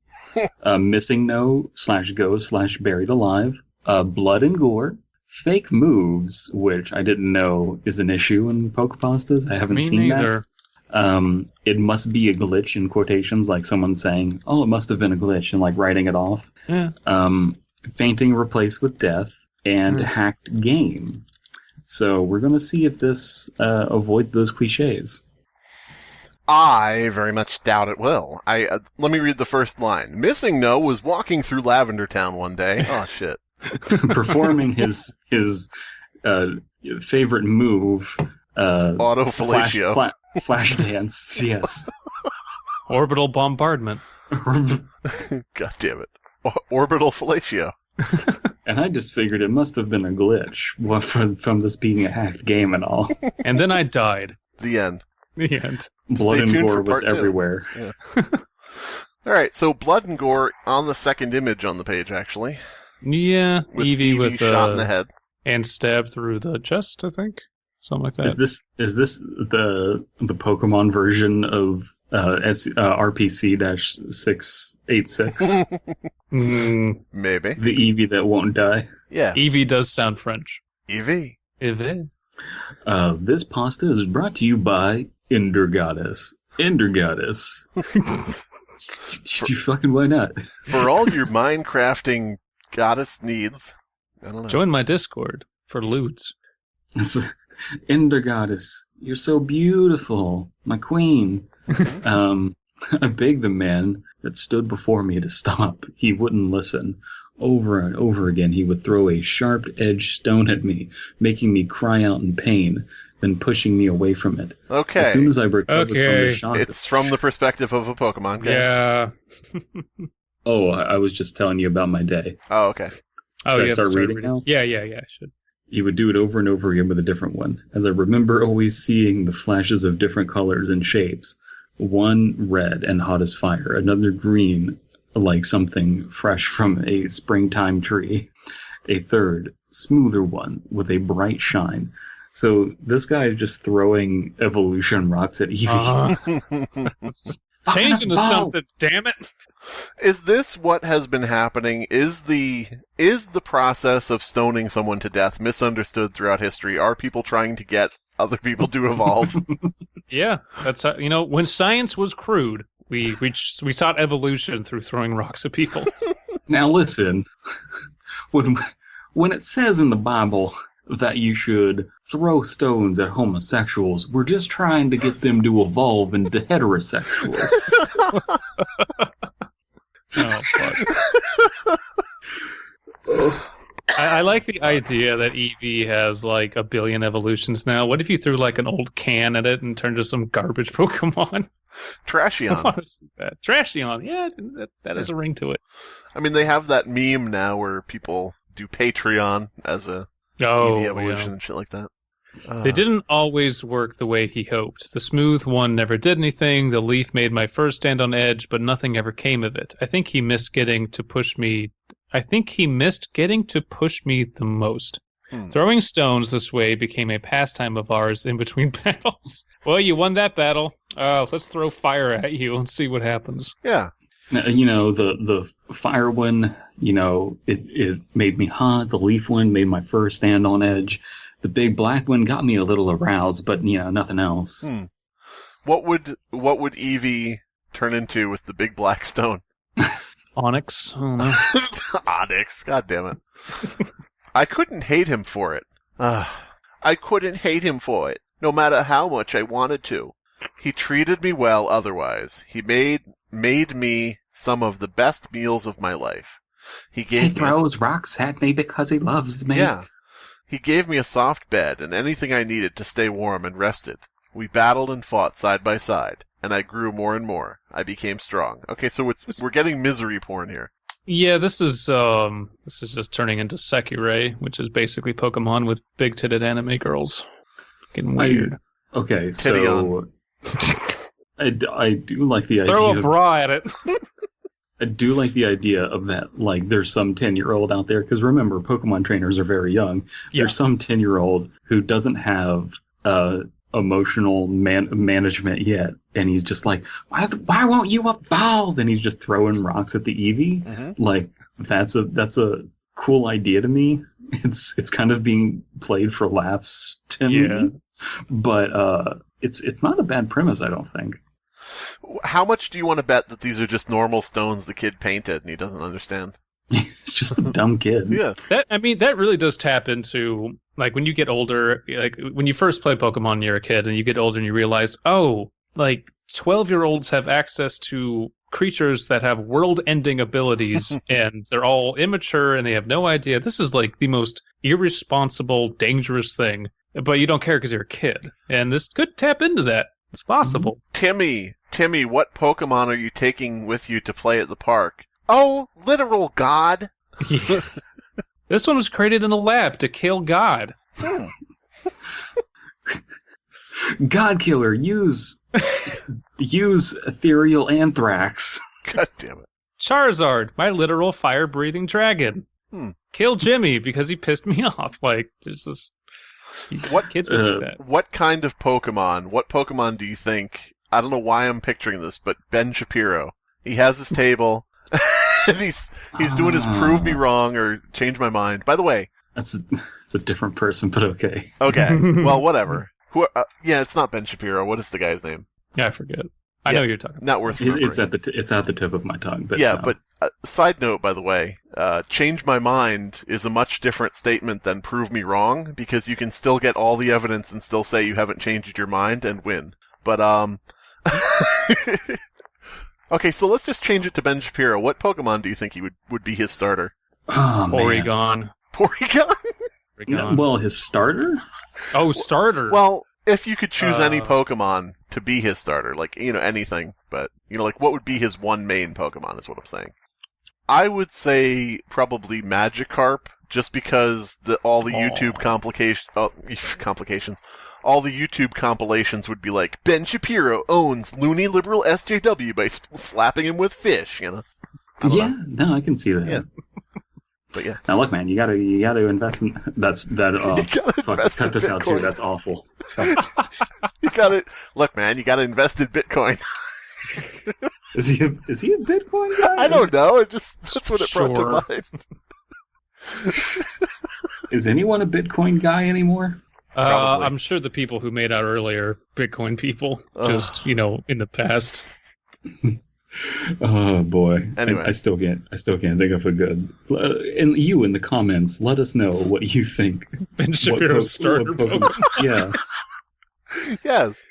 Missing No /Go /Buried Alive, Blood and Gore, Fake Moves, which I didn't know is an issue in Pokepastas. I haven't seen neither. that. It must be a glitch in quotations, like someone saying, "Oh, it must have been a glitch," and like writing it off. Yeah. Fainting replaced with death, and hacked game. So we're going to see if this avoids those cliches. I very much doubt it will. Let me read the first line. Missing No was walking through Lavender Town one day. Oh, shit. Performing his favorite move. Autofellatio. Flash dance, yes. Orbital bombardment. God damn it. Orbital fellatio. And I just figured it must have been a glitch from this being a hacked game and all. And then I died. The end. The end. Blood and gore was everywhere. Yeah. All right, so blood and gore on the second image on the page, actually. Yeah, With Eevee with shot in the head. And stabbed through the chest, I think. Something like that. Is this the Pokemon version of RPC-686? Maybe. The Eevee that won't die. Yeah. Eevee does sound French. Eevee. Eevee. This pasta is brought to you by Ender Goddess. Ender Goddess. Fucking why not? For all your Minecrafting goddess needs. I don't know. Join my Discord for loots. Ender Goddess, you're so beautiful, my queen. I begged the man that stood before me to stop. He wouldn't listen. Over and over again, he would throw a sharp-edged stone at me, making me cry out in pain, then pushing me away from it. Okay. As soon as I recovered from the shock... It's from the perspective of a Pokemon game. Yeah. Oh, I was just telling you about my day. Oh, okay. Oh, Should I start reading now? Yeah, I should. He would do it over and over again with a different one. As I remember always seeing the flashes of different colors and shapes. One red and hot as fire, another green, like something fresh from a springtime tree. A third, smoother one with a bright shine. So this guy is just throwing evolution rocks at Eevee. Change into something, damn it. Is this what has been happening? Is the process of stoning someone to death misunderstood throughout history? Are people trying to get other people to evolve? Yeah, that's how, when science was crude, we sought evolution through throwing rocks at people. Now listen, when it says in the Bible that you should throw stones at homosexuals, we're just trying to get them to evolve into heterosexuals. Oh, fuck. I like the idea that Eevee has like 1 billion evolutions now. What if you threw like an old can at it and turned to some garbage Pokemon? Trashion. I want to see that. Trashion, yeah, that has a ring to it. I mean, they have that meme now where people do Patreon as a Eevee evolution and shit like that. They didn't always work the way he hoped. The smooth one never did anything. The leaf made my fur stand on edge, but nothing ever came of it. I think he missed getting to push me the most. Throwing stones this way became a pastime of ours in between battles. Well, you won that battle. Let's throw fire at you and see what happens. Yeah. The fire one, it made me hot. The leaf one made my fur stand on edge. The big black one got me a little aroused, but nothing else. What would Eevee turn into with the big black stone? Onyx? I don't know. Onyx, god damn it. I couldn't hate him for it. I couldn't hate him for it, no matter how much I wanted to. He treated me well otherwise. He made me some of the best meals of my life. He throws rocks at me because he loves me. Yeah. He gave me a soft bed and anything I needed to stay warm and rested. We battled and fought side by side, and I grew more and more. I became strong. Okay, so we're getting misery porn here. Yeah, this is just turning into Sekirei, which is basically Pokemon with big-titted anime girls. Getting weird. Okay, so I do like the idea. Throw a bra at it. I do like the idea of that. Like, there's some 10-year-old out there, because remember, Pokemon trainers are very young. Yeah. There's some 10-year-old who doesn't have emotional management yet, and he's just like, why won't you evolve? And he's just throwing rocks at the Eevee. Mm-hmm. Like, that's a cool idea to me. It's kind of being played for laughs to me, but it's not a bad premise, I don't think. How much do you want to bet that these are just normal stones the kid painted and he doesn't understand? It's just a dumb kid. Yeah. That really does tap into, like, when you get older, like, when you first play Pokemon and you're a kid, and you get older and you realize, oh, like, 12-year-olds have access to creatures that have world-ending abilities, and they're all immature, and they have no idea. This is, like, the most irresponsible, dangerous thing, but you don't care because you're a kid. And this could tap into that. It's possible. Timmy, what Pokemon are you taking with you to play at the park? Oh, literal God. Yeah. This one was created in a lab to kill God. God killer, use ethereal anthrax. God damn it. Charizard, my literal fire-breathing dragon. Kill Jimmy because he pissed me off. Like, there's just... What kids would do that? What kind of Pokemon? What Pokemon do you think? I don't know why I'm picturing this, but Ben Shapiro. He has his table, and he's doing his prove me wrong or change my mind. By the way, it's a different person, but okay. Okay, well, whatever. It's not Ben Shapiro. What is the guy's name? Yeah, I forget. I know who you're talking about. Not worth remembering. It's at the tip of my tongue. But yeah, but side note, by the way, change my mind is a much different statement than prove me wrong, because you can still get all the evidence and still say you haven't changed your mind and win. But, okay, so let's just change it to Ben Shapiro. What Pokemon do you think he would be his starter? Oh, Porygon. Porygon? No, well, his starter? Oh, starter. Well, if you could choose any Pokemon to be his starter, like, anything, but, like, what would be his one main Pokemon is what I'm saying. I would say probably Magikarp, just because all the YouTube all the YouTube compilations would be like, Ben Shapiro owns loony liberal SJW by slapping him with fish, Yeah, no, I can see that. Yeah. But yeah. Now look, man, you gotta invest in cut this out too. That's awful. Look, man, you gotta invest in Bitcoin. Is he a Bitcoin guy? I don't know. That's what it brought to mind. Is anyone a Bitcoin guy anymore? I'm sure the people who made out earlier, Bitcoin people, just in the past. Oh boy! Anyway, I still can't think of a good. And you in the comments, let us know what you think. Ben Shapiro's starter Pokemon. Yeah. Yes.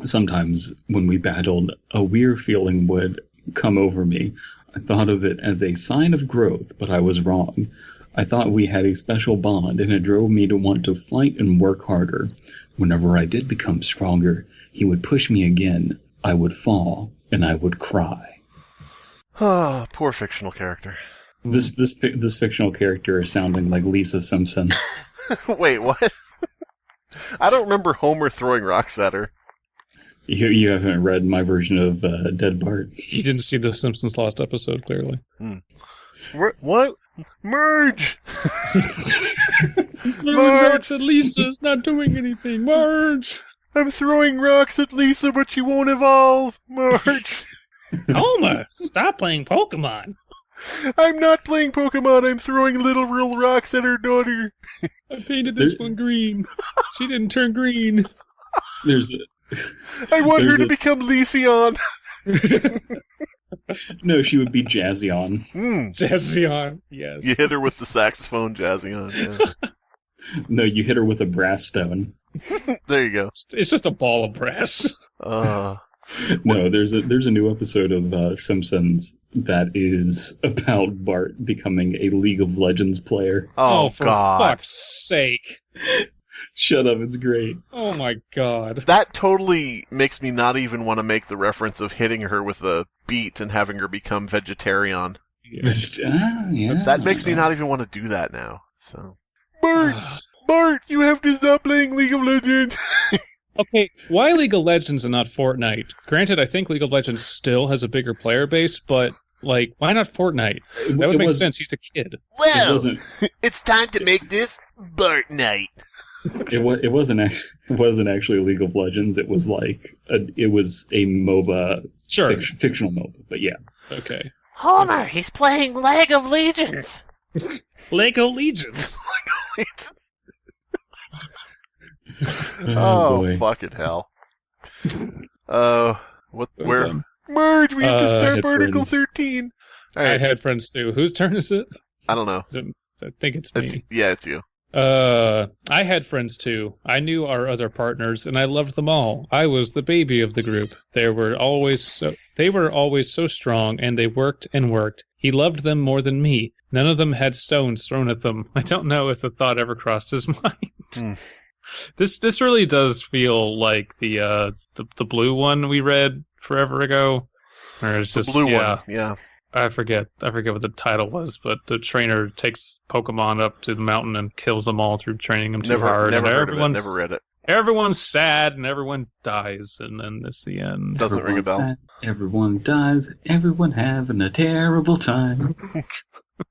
Sometimes when we battled, a weird feeling would come over me. I thought of it as a sign of growth, but I was wrong. I thought we had a special bond, and it drove me to want to fight and work harder. Whenever I did become stronger, he would push me again. I would fall, and I would cry. Ah, poor fictional character. This fictional character is sounding like Lisa Simpson. Wait, what? I don't remember Homer throwing rocks at her. You haven't read my version of Dead Bart. You didn't see the Simpsons last episode, clearly. What? Merge! Rocks at Lisa's not doing anything. Merge! I'm throwing rocks at Lisa, but she won't evolve. Merge! Homer, stop playing Pokemon. I'm not playing Pokemon. I'm throwing little real rocks at her daughter. I painted this one green. She didn't turn green. I want her to become Lysion. No, she would be Jazzion. Jazzion, yes. You hit her with the saxophone, Jazzion. Yeah. No, you hit her with a brass stone. There you go. It's just a ball of brass. No, there's a new episode of Simpsons that is about Bart becoming a League of Legends player. Oh, for God. fuck's sake. Shut up, it's great. Oh my God. That totally makes me not even want to make the reference of hitting her with a beat and having her become vegetarian. Yeah. Yeah. That makes me not even want to do that now. So, Bart, you have to stop playing League of Legends. Okay, why League of Legends and not Fortnite? Granted, I think League of Legends still has a bigger player base, but, like, why not Fortnite? That would make sense. He's a kid. Well, it's time to make this Bart night. It wasn't actually League of Legends. It was like it was a MOBA, Sure. fictional MOBA. But yeah, Okay. Homer, he's playing League of Legends. Lego Legions. Oh, boy. fucking hell. Where? Merge, we have to start Article 13. All right. I had friends too. Whose turn is it? I don't know. I think it's me. It's you. I had friends too. I knew our other partners, and I loved them all. I was the baby of the group. They were always so strong, and they worked and worked. He loved them more than me. None of them had stones thrown at them. I don't know if the thought ever crossed his mind. This really does feel like the blue one we read forever ago, or it's just The blue one. Yeah. I forget what the title was, but the trainer takes Pokemon up to the mountain and kills them all through training them too hard. Never and heard of it. Never read it. Everyone's sad and everyone dies, and then it's the end. Doesn't ring a bell. Sad, everyone dies. Everyone having a terrible time.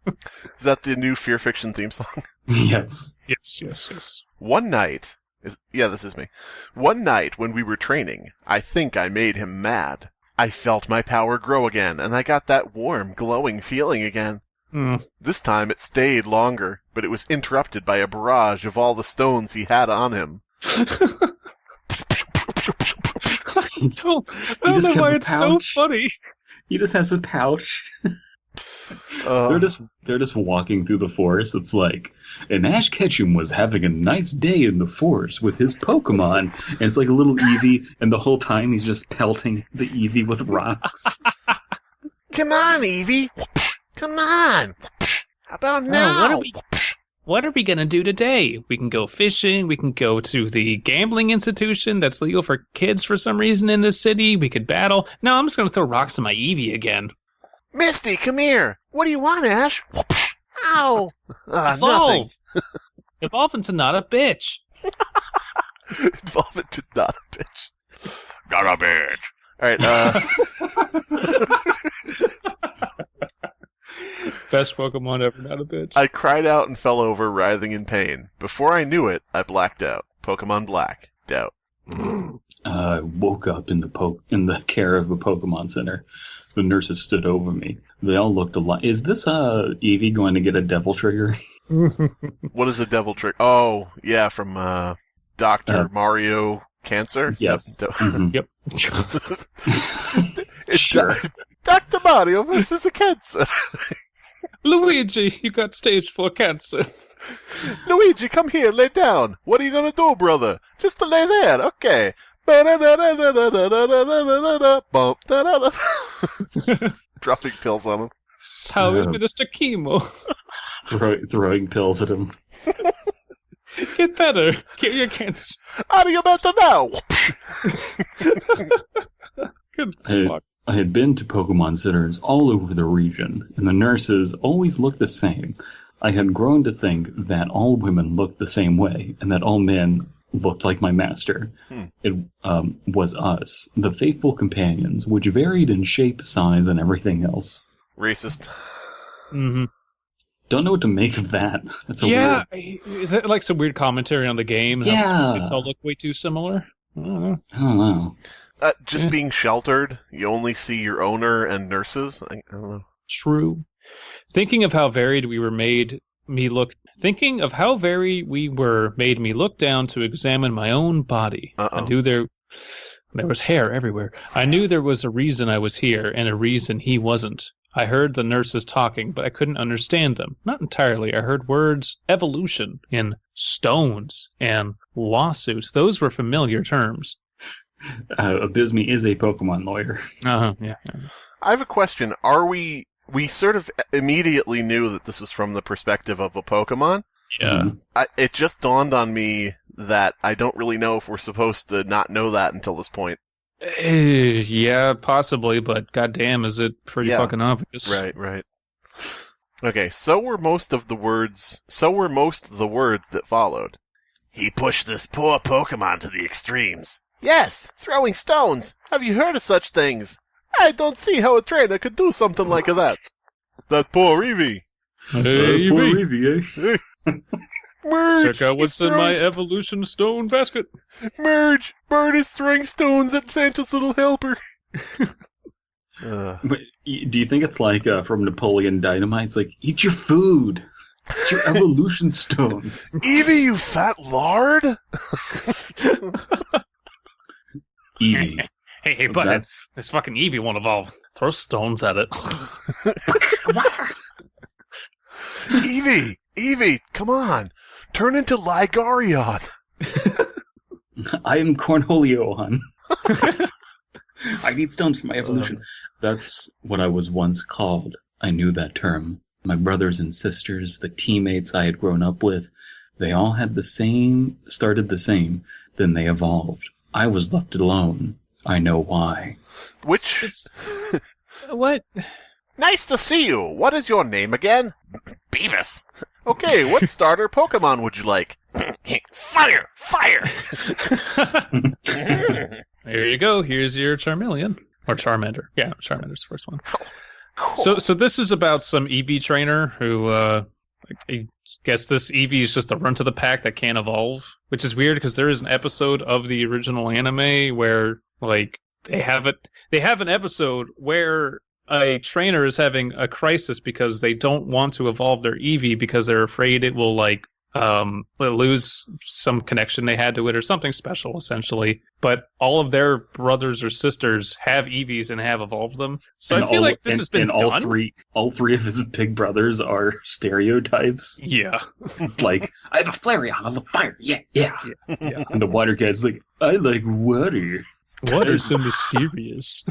Is that the new Fear Fiction theme song? Yes. Yes. One night, this is me. One night when we were training, I think I made him mad. I felt my power grow again, and I got that warm, glowing feeling again. This time it stayed longer, but it was interrupted by a barrage of all the stones he had on him. I don't know why it's so funny. He just has a pouch. They're just walking through the forest. It's like, and Ash Ketchum was having a nice day in the forest with his Pokemon. And it's like a little Eevee, and the whole time he's just pelting the Eevee with rocks. Come on, Eevee! Come on! How about now? What are we gonna do today? We can go fishing. We can go to the gambling institution that's legal for kids for some reason in this city. We could battle. No, I'm just gonna throw rocks at my Eevee again. Misty, come here! What do you want, Ash? Ow! Nothing. Evolve into not a bitch. Evolve into not a bitch. Not a bitch. Alright, Best Pokemon ever, not a bitch. I cried out and fell over, writhing in pain. Before I knew it, I blacked out. Pokemon black. Doubt. I woke up in the care of a Pokemon Center. The nurses stood over me. They all looked alike. Is this Eevee going to get a devil trigger? What is a devil trigger? Oh, yeah, from Dr. Mario Cancer? Yes. Yep. Sure. Dr. Mario versus a cancer. Luigi, you got stage 4 cancer. Luigi, come here, lay down. What are you gonna do, brother? Just to lay there, okay. Dropping pills on him. That's how we administer chemo. Throwing pills at him. Get better. Get your cancer. How do you better now? Good fuck. I had been to Pokemon Centers all over the region, and the nurses always looked the same. I had grown to think that all women looked the same way, and that all men looked like my master. It was us, the faithful companions, which varied in shape, size, and everything else. Racist. Mm-hmm. Don't know what to make of that. That's weird. Is it like some weird commentary on the game? Yeah. It's all look way too similar? I don't know. Just being sheltered, you only see your owner and nurses. I don't know. True. Thinking of how varied we were made me look down to examine my own body. I knew there was hair everywhere. I knew there was a reason I was here and a reason he wasn't. I heard the nurses talking, but I couldn't understand them. Not entirely. I heard words evolution and stones and lawsuits. Those were familiar terms. Abysmii is a Pokemon lawyer. Yeah. I have a question. We sort of immediately knew that this was from the perspective of a Pokemon. Yeah. It just dawned on me that I don't really know if we're supposed to not know that until this point. Yeah, possibly, but goddamn, is it pretty fucking obvious? Right. Okay, so were most of the words that followed. He pushed this poor Pokemon to the extremes. Yes, throwing stones. Have you heard of such things? I don't see how a trainer could do something like that. That poor Eevee. Hey, Poor Eevee. Eevee, eh? Merge! Check out what's in my evolution stone basket. Merge! Bird is throwing stones at Santa's little helper. But do you think it's like from Napoleon Dynamite? It's like, eat your food. Eat your evolution stones. Eevee, you fat lard! Eevee. Hey, but this fucking Eevee won't evolve. Throw stones at it. Eevee, come on. Turn into Ligarion. I am Cornholio. I need stones for my evolution. That's what I was once called. I knew that term. My brothers and sisters, the teammates I had grown up with, they all had started the same, then they evolved. I was left alone. I know why. What? Nice to see you. What is your name again? Beavis. Okay, what starter Pokemon would you like? Fire! There you go. Here's your Charmeleon. Or Charmander. Yeah, Charmander's the first one. Cool. So this is about some Eevee trainer who, I guess this Eevee is just a run to the pack that can't evolve, which is weird because there is an episode of the original anime where, like, they have an episode where a trainer is having a crisis because they don't want to evolve their Eevee because they're afraid it will, like, lose some connection they had to it or something special, essentially. But all of their brothers or sisters have Eevees and have evolved them. So I feel like this has been done. All three of his big brothers are stereotypes. Yeah. It's like, I have a Flareon, I love fire. Yeah. And the water guy's like, I like water. Water's so mysterious.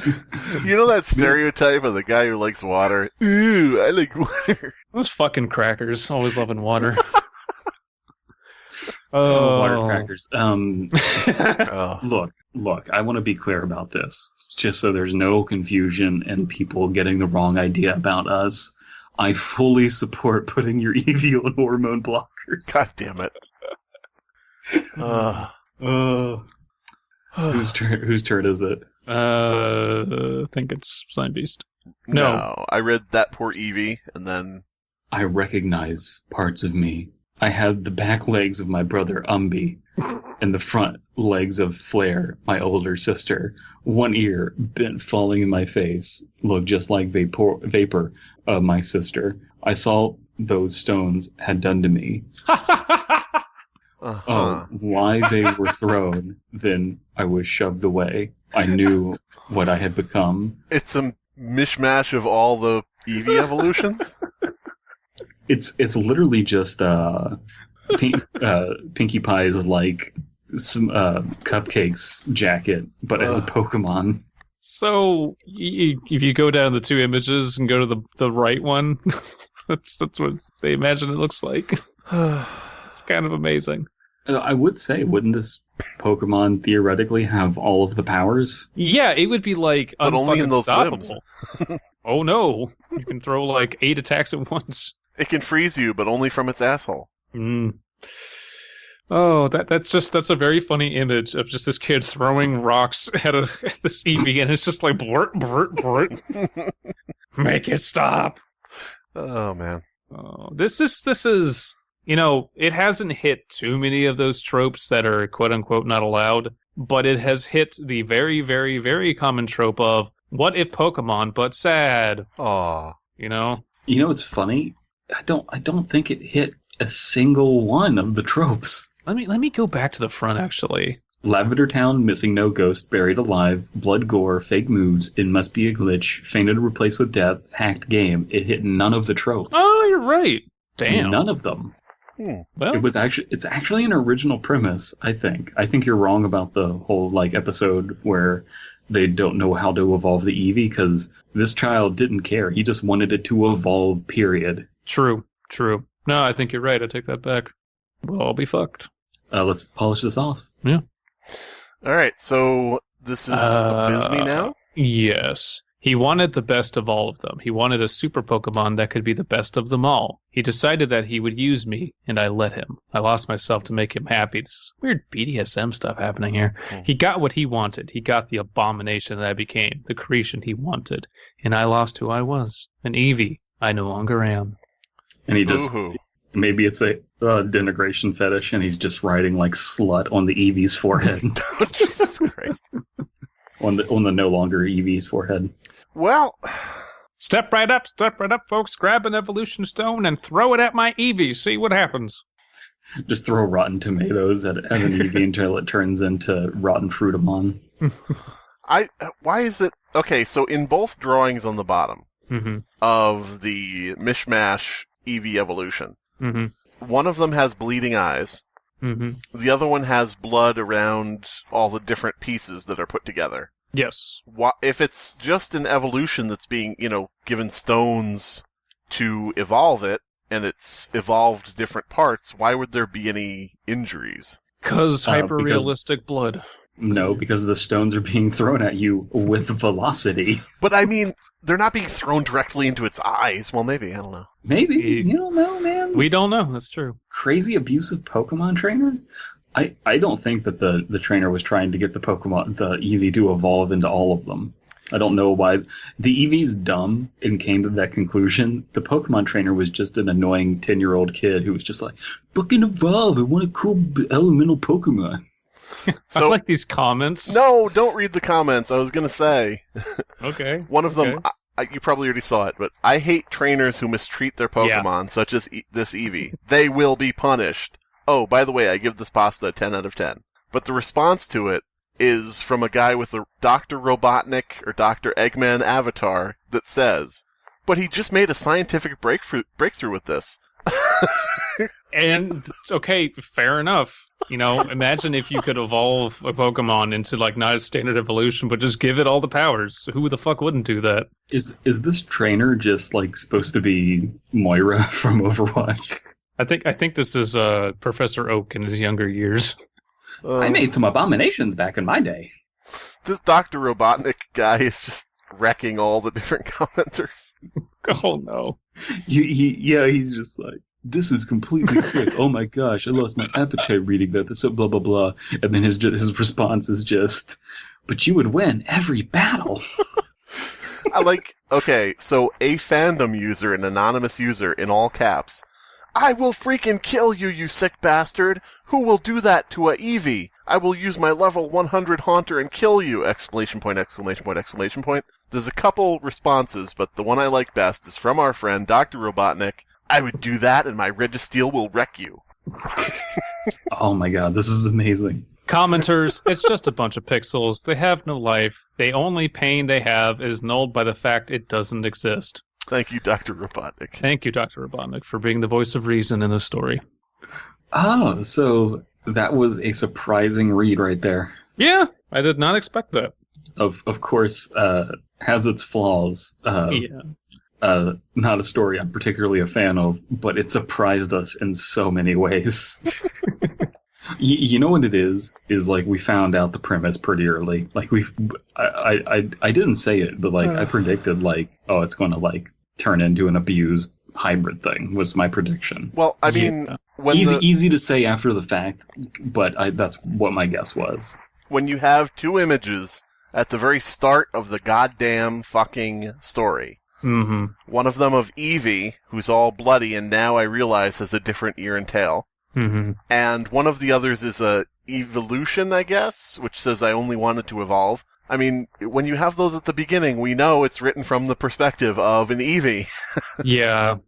You know that stereotype of the guy who likes water? Ooh, I like water. Those fucking crackers, always loving water. Water crackers. Look, I want to be clear about this, just so there's no confusion and people getting the wrong idea about us. I fully support putting your Eevee on hormone blockers. God damn it. Whose turn is it? I think it's Slimebeast. No, I read that poor Eevee, and then... I recognize parts of me. I have the back legs of my brother Umbi, and the front legs of Flare, my older sister. One ear bent falling in my face, looked just like vapor of my sister. I saw those stones had done to me. Why they were thrown, then I was shoved away. I knew what I had become. It's a mishmash of all the Eevee evolutions? It's literally just Pinkie Pie's like some cupcakes jacket, but as a Pokemon. So if you go down the two images and go to the right one, that's what they imagine it looks like. It's kind of amazing. I would say, wouldn't this Pokemon theoretically have all of the powers? Yeah, it would be like but only in those limbs. Oh no, you can throw like 8 attacks at once. It can freeze you, but only from its asshole. Oh, that's a very funny image of just this kid throwing rocks at this Eevee, and it's just like blurt, blurt, blurt. Make it stop. Oh man. Oh, this is. You know, it hasn't hit too many of those tropes that are quote-unquote not allowed, but it has hit the very, very, very common trope of, what if Pokemon, but sad? Aw. You know? You know, it's funny. I don't think it hit a single one of the tropes. Let me go back to the front, actually. Lavender Town, missing no ghost, buried alive, blood gore, fake moves, it must be a glitch, fainted replaced with death, hacked game. It hit none of the tropes. Oh, you're right. Damn. None of them. Well, it's actually an original premise, I think. I think you're wrong about the whole episode where they don't know how to evolve the Eevee, because this child didn't care. He just wanted it to evolve, period. True. No, I think you're right. I take that back. We'll all be fucked. Let's polish this off. Yeah. All right, so this is Abysmii now? Yes. He wanted the best of all of them. He wanted a super Pokemon that could be the best of them all. He decided that he would use me, and I let him. I lost myself to make him happy. This is weird BDSM stuff happening here. He got what he wanted. He got the abomination that I became, the creation he wanted. And I lost who I was. An Eevee. I no longer am. And he just... Maybe it's a denigration fetish, and he's just writing slut on the Eevee's forehead. Jesus Christ. on the no longer Eevee's forehead. Well, step right up, folks. Grab an evolution stone and throw it at my Eevee. See what happens. Just throw rotten tomatoes at an Eevee until it turns into rotten fruitamon. Why is it... Okay, so in both drawings on the bottom of the mishmash Eevee evolution, one of them has bleeding eyes. The other one has blood around all the different pieces that are put together. Yes. If it's just an evolution that's being, given stones to evolve it, and it's evolved different parts, why would there be any injuries? Because hyper-realistic blood. No, because the stones are being thrown at you with velocity. But I mean, they're not being thrown directly into its eyes. Well, maybe, I don't know. Maybe. You don't know, man. We don't know, that's true. Crazy abusive Pokemon trainer? I don't think that the trainer was trying to get the Eevee to evolve into all of them. I don't know why. The Eevee's dumb and came to that conclusion. The Pokemon trainer was just an annoying 10-year-old kid who was just like, fucking evolve, I want a cool elemental Pokemon. So, I like these comments. No, don't read the comments. I was going to say. Okay. One of them, you probably already saw it, but I hate trainers who mistreat their Pokemon, such as this Eevee. They will be punished. Oh, by the way, I give this pasta a 10 out of 10. But the response to it is from a guy with a Dr. Robotnik or Dr. Eggman avatar that says, but he just made a scientific breakthrough with this. And, okay, fair enough. Imagine if you could evolve a Pokemon into, not a standard evolution, but just give it all the powers. Who the fuck wouldn't do that? Is this trainer just, supposed to be Moira from Overwatch? I think this is Professor Oak in his younger years. I made some abominations back in my day. This Dr. Robotnik guy is just wrecking all the different commenters. Oh, no. He's just like, this is completely sick. Oh my gosh, I lost my appetite reading that. That's so blah, blah, blah. And then his response is just, but you would win every battle. Okay, so a fandom user, an anonymous user in all caps, I will freaking kill you, you sick bastard! Who will do that to a Eevee? I will use my level 100 Haunter and kill you! Exclamation point, exclamation point, exclamation point. There's a couple responses, but the one I like best is from our friend, Dr. Robotnik. I would do that, and my Registeel will wreck you. Oh my god, this is amazing. Commenters, it's just a bunch of pixels. They have no life. The only pain they have is nulled by the fact it doesn't exist. Thank you, Dr. Robotnik. Thank you, Dr. Robotnik, for being the voice of reason in the story. Oh, so that was a surprising read right there. Yeah, I did not expect that. Of course, has its flaws. Not a story I'm particularly a fan of, but it surprised us in so many ways. You know what it is we found out the premise pretty early. I didn't say it, but I predicted it's going to turn into an abused hybrid thing was my prediction. Well, I mean, easy to say after the fact, but that's what my guess was. When you have two images at the very start of the goddamn fucking story. Mm-hmm. One of them of Eevee, who's all bloody and now I realize has a different ear and tail. Mm-hmm. And one of the others is a evolution, I guess, which says I only wanted to evolve. I mean, when you have those at the beginning, we know it's written from the perspective of an Eevee. Yeah.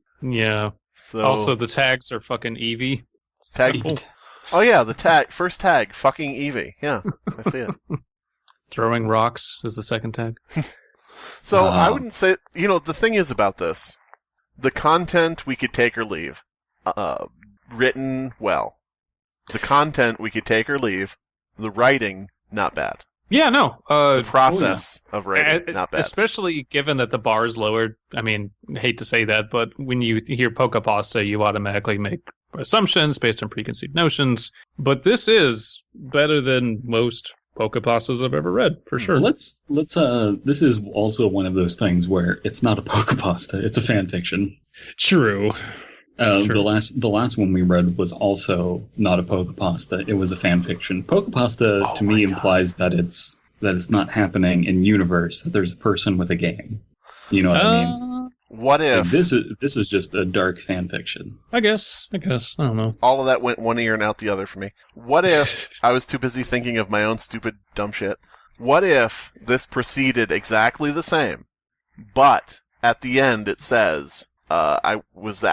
So also, the tags are fucking Eevee. Tag. Oh yeah, the first tag, fucking Eevee. Yeah, I see it. Throwing rocks is the second tag. So I wouldn't say, the thing is about this, the content we could take or leave. written well. The content we could take or leave. The writing, not bad. Yeah, no. The process of writing, not bad. Especially given that the bar is lowered. I mean, I hate to say that, but when you hear Pokepasta, you automatically make assumptions based on preconceived notions. But this is better than most Pokepastas I've ever read, for sure. Let's this is also one of those things where it's not a Pokepasta, it's a fan fiction. True. The last one we read was also not a Pokepasta, it was a fan fiction. Pokepasta to me implies that it's not happening in universe, that there's a person with a game. You know what I mean? What if this is just a dark fan fiction? I guess. I don't know. All of that went one ear and out the other for me. What if I was too busy thinking of my own stupid dumb shit? What if this proceeded exactly the same, but at the end it says, I was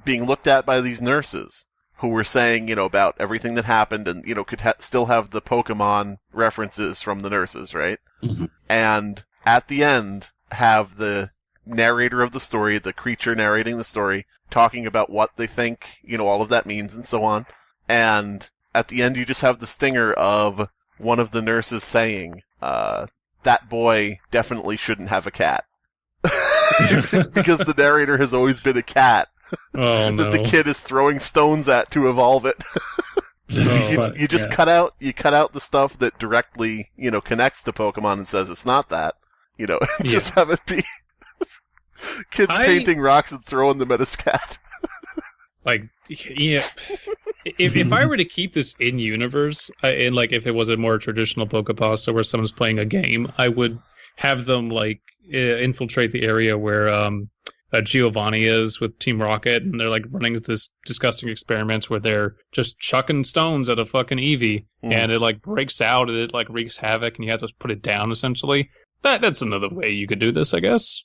being looked at by these nurses who were saying, about everything that happened and, could still have the Pokemon references from the nurses, right? Mm-hmm. And at the end have the narrator of the story, the creature narrating the story, talking about what they think, all of that means and so on. And at the end you just have the stinger of one of the nurses saying, that boy definitely shouldn't have a cat. Because the narrator has always been a cat that the kid is throwing stones at to evolve it. You just cut out the stuff that directly, connects to Pokemon and says it's not that. Just have it be kids painting rocks and throwing them at his cat. If I were to keep this in universe, and if it was a more traditional Pokepasta where someone's playing a game, I would have them infiltrate the area where Giovanni is with Team Rocket, and they're running this disgusting experiments where they're just chucking stones at a fucking Eevee, and it breaks out and it wreaks havoc, and you have to put it down essentially. That's another way you could do this, I guess.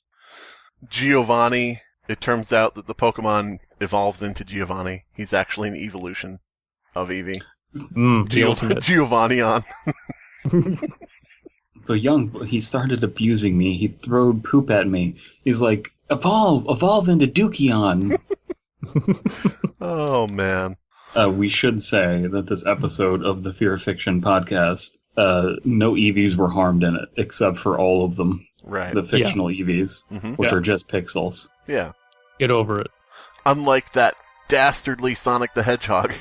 Giovanni. It turns out that the Pokemon evolves into Giovanni. He's actually an evolution of Eevee. Giovanni on. He started abusing me. He throwed poop at me. He's like, evolve into Dookion. Oh, man. We should say that this episode of the Fear Fiction podcast, no Eevees were harmed in it, except for all of them. Right. The fictional Eevees, which are just pixels. Yeah. Get over it. Unlike that dastardly Sonic the Hedgehog.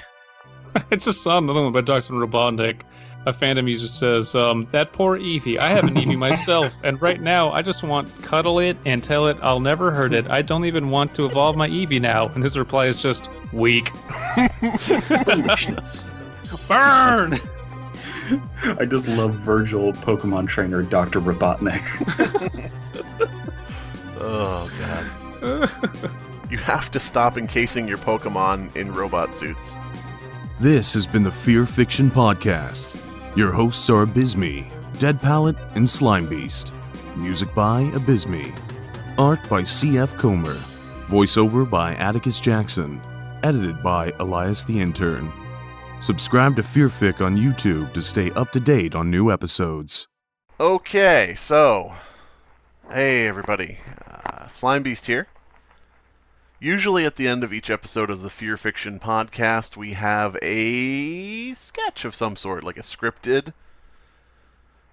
I just saw another one by Dr. Robotnik. A fandom user says, that poor Eevee. I have an Eevee myself, and right now I just want to cuddle it and tell it I'll never hurt it. I don't even want to evolve my Eevee now. And his reply is just, weak. Burn! I just love Virgil Pokemon trainer Dr. Robotnik. Oh, God. You have to stop encasing your Pokemon in robot suits. This has been the Fear Fiction Podcast. Your hosts are Abysmii, Dead Palette, and Slimebeast. Music by Abysmii. Art by C.F. Comer. Voiceover by Atticus Jackson. Edited by Elias the Intern. Subscribe to Fearfic on YouTube to stay up to date on new episodes. Okay, so, hey everybody, Slimebeast here. Usually at the end of each episode of the Fear Fiction Podcast, we have a sketch of some sort, like a scripted,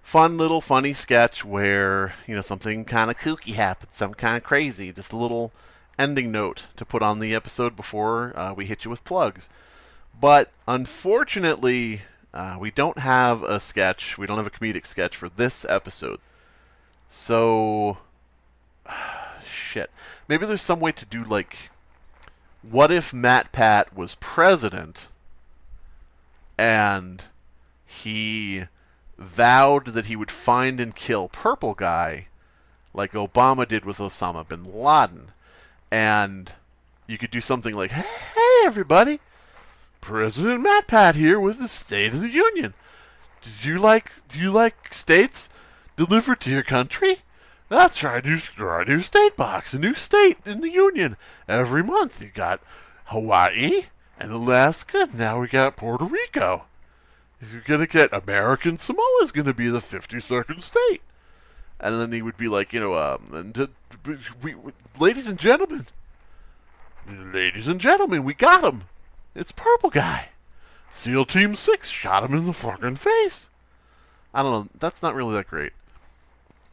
fun little funny sketch where, something kind of kooky happens, something kind of crazy, just a little ending note to put on the episode before we hit you with plugs. But unfortunately, we don't have a sketch, we don't have a comedic sketch for this episode. So, shit. Maybe there's some way to do, what if Matt Pat was president and he vowed that he would find and kill Purple Guy like Obama did with Osama bin Laden. And you could do something like, hey everybody, President Matt Pat here with the State of the Union. Do you like states delivered to your country? That's right, our new state box, a new state in the Union. Every month you got Hawaii and Alaska, now we got Puerto Rico. You're going to get American Samoa is going to be the 52nd state. And then he would be like, ladies and gentlemen, we got him. It's Purple Guy. SEAL Team 6 shot him in the fucking face. I don't know. That's not really that great.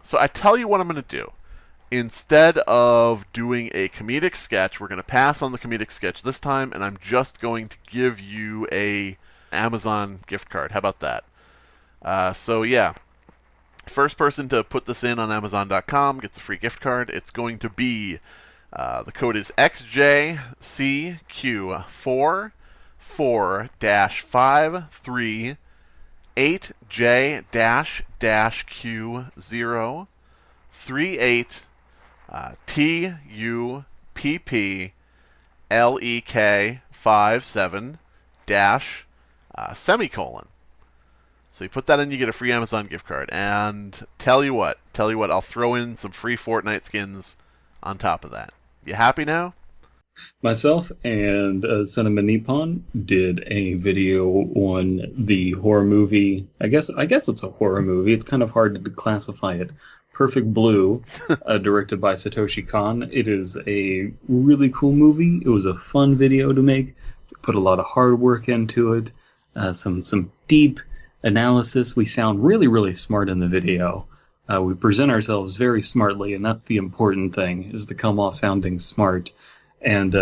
So I tell you what I'm going to do. Instead of doing a comedic sketch, we're going to pass on the comedic sketch this time, and I'm just going to give you a Amazon gift card. How about that? So yeah, first person to put this in on Amazon.com gets a free gift card. It's going to be, the code is XJ-C4-4-538J-Q038 TUPPLEK57 dash semicolon. So you put that in, you get a free Amazon gift card. And tell you what, I'll throw in some free Fortnite skins on top of that. You happy now? Myself and Cinema Nippon did a video on the horror movie. I guess it's a horror movie. It's kind of hard to classify it. Perfect Blue, directed by Satoshi Kon. It is a really cool movie. It was a fun video to make. Put a lot of hard work into it. Some deep analysis. We sound really, really smart in the video. We present ourselves very smartly, and that's the important thing, is to come off sounding smart. And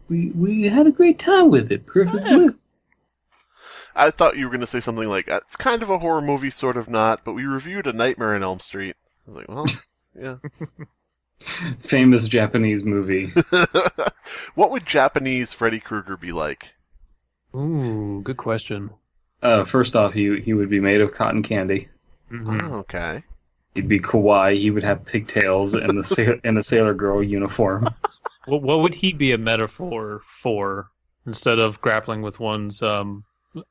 we had a great time with it. Perfect Blue. I thought you were going to say something like, it's kind of a horror movie, sort of not, but we reviewed A Nightmare on Elm Street. I was like, well, yeah. Famous Japanese movie. What would Japanese Freddy Krueger be like? Ooh, good question. First off, he would be made of cotton candy. Mm-hmm. Oh, okay. He'd be kawaii. He would have pigtails and a Sailor Girl uniform. What would he be a metaphor for instead of grappling with one's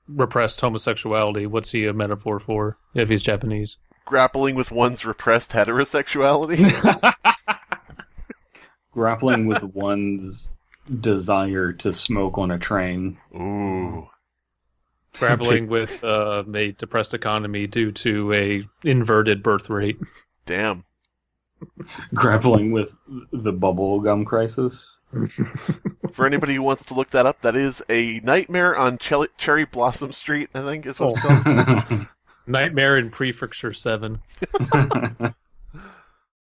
repressed homosexuality? What's he a metaphor for if he's Japanese? Grappling with one's repressed heterosexuality? Grappling with one's desire to smoke on a train. Ooh. Grappling with a depressed economy due to a inverted birth rate. Damn. Grappling with the bubblegum crisis. For anybody who wants to look that up, that is A Nightmare on Cherry Blossom Street, I think is what it's called. Nightmare in Prefecture 7.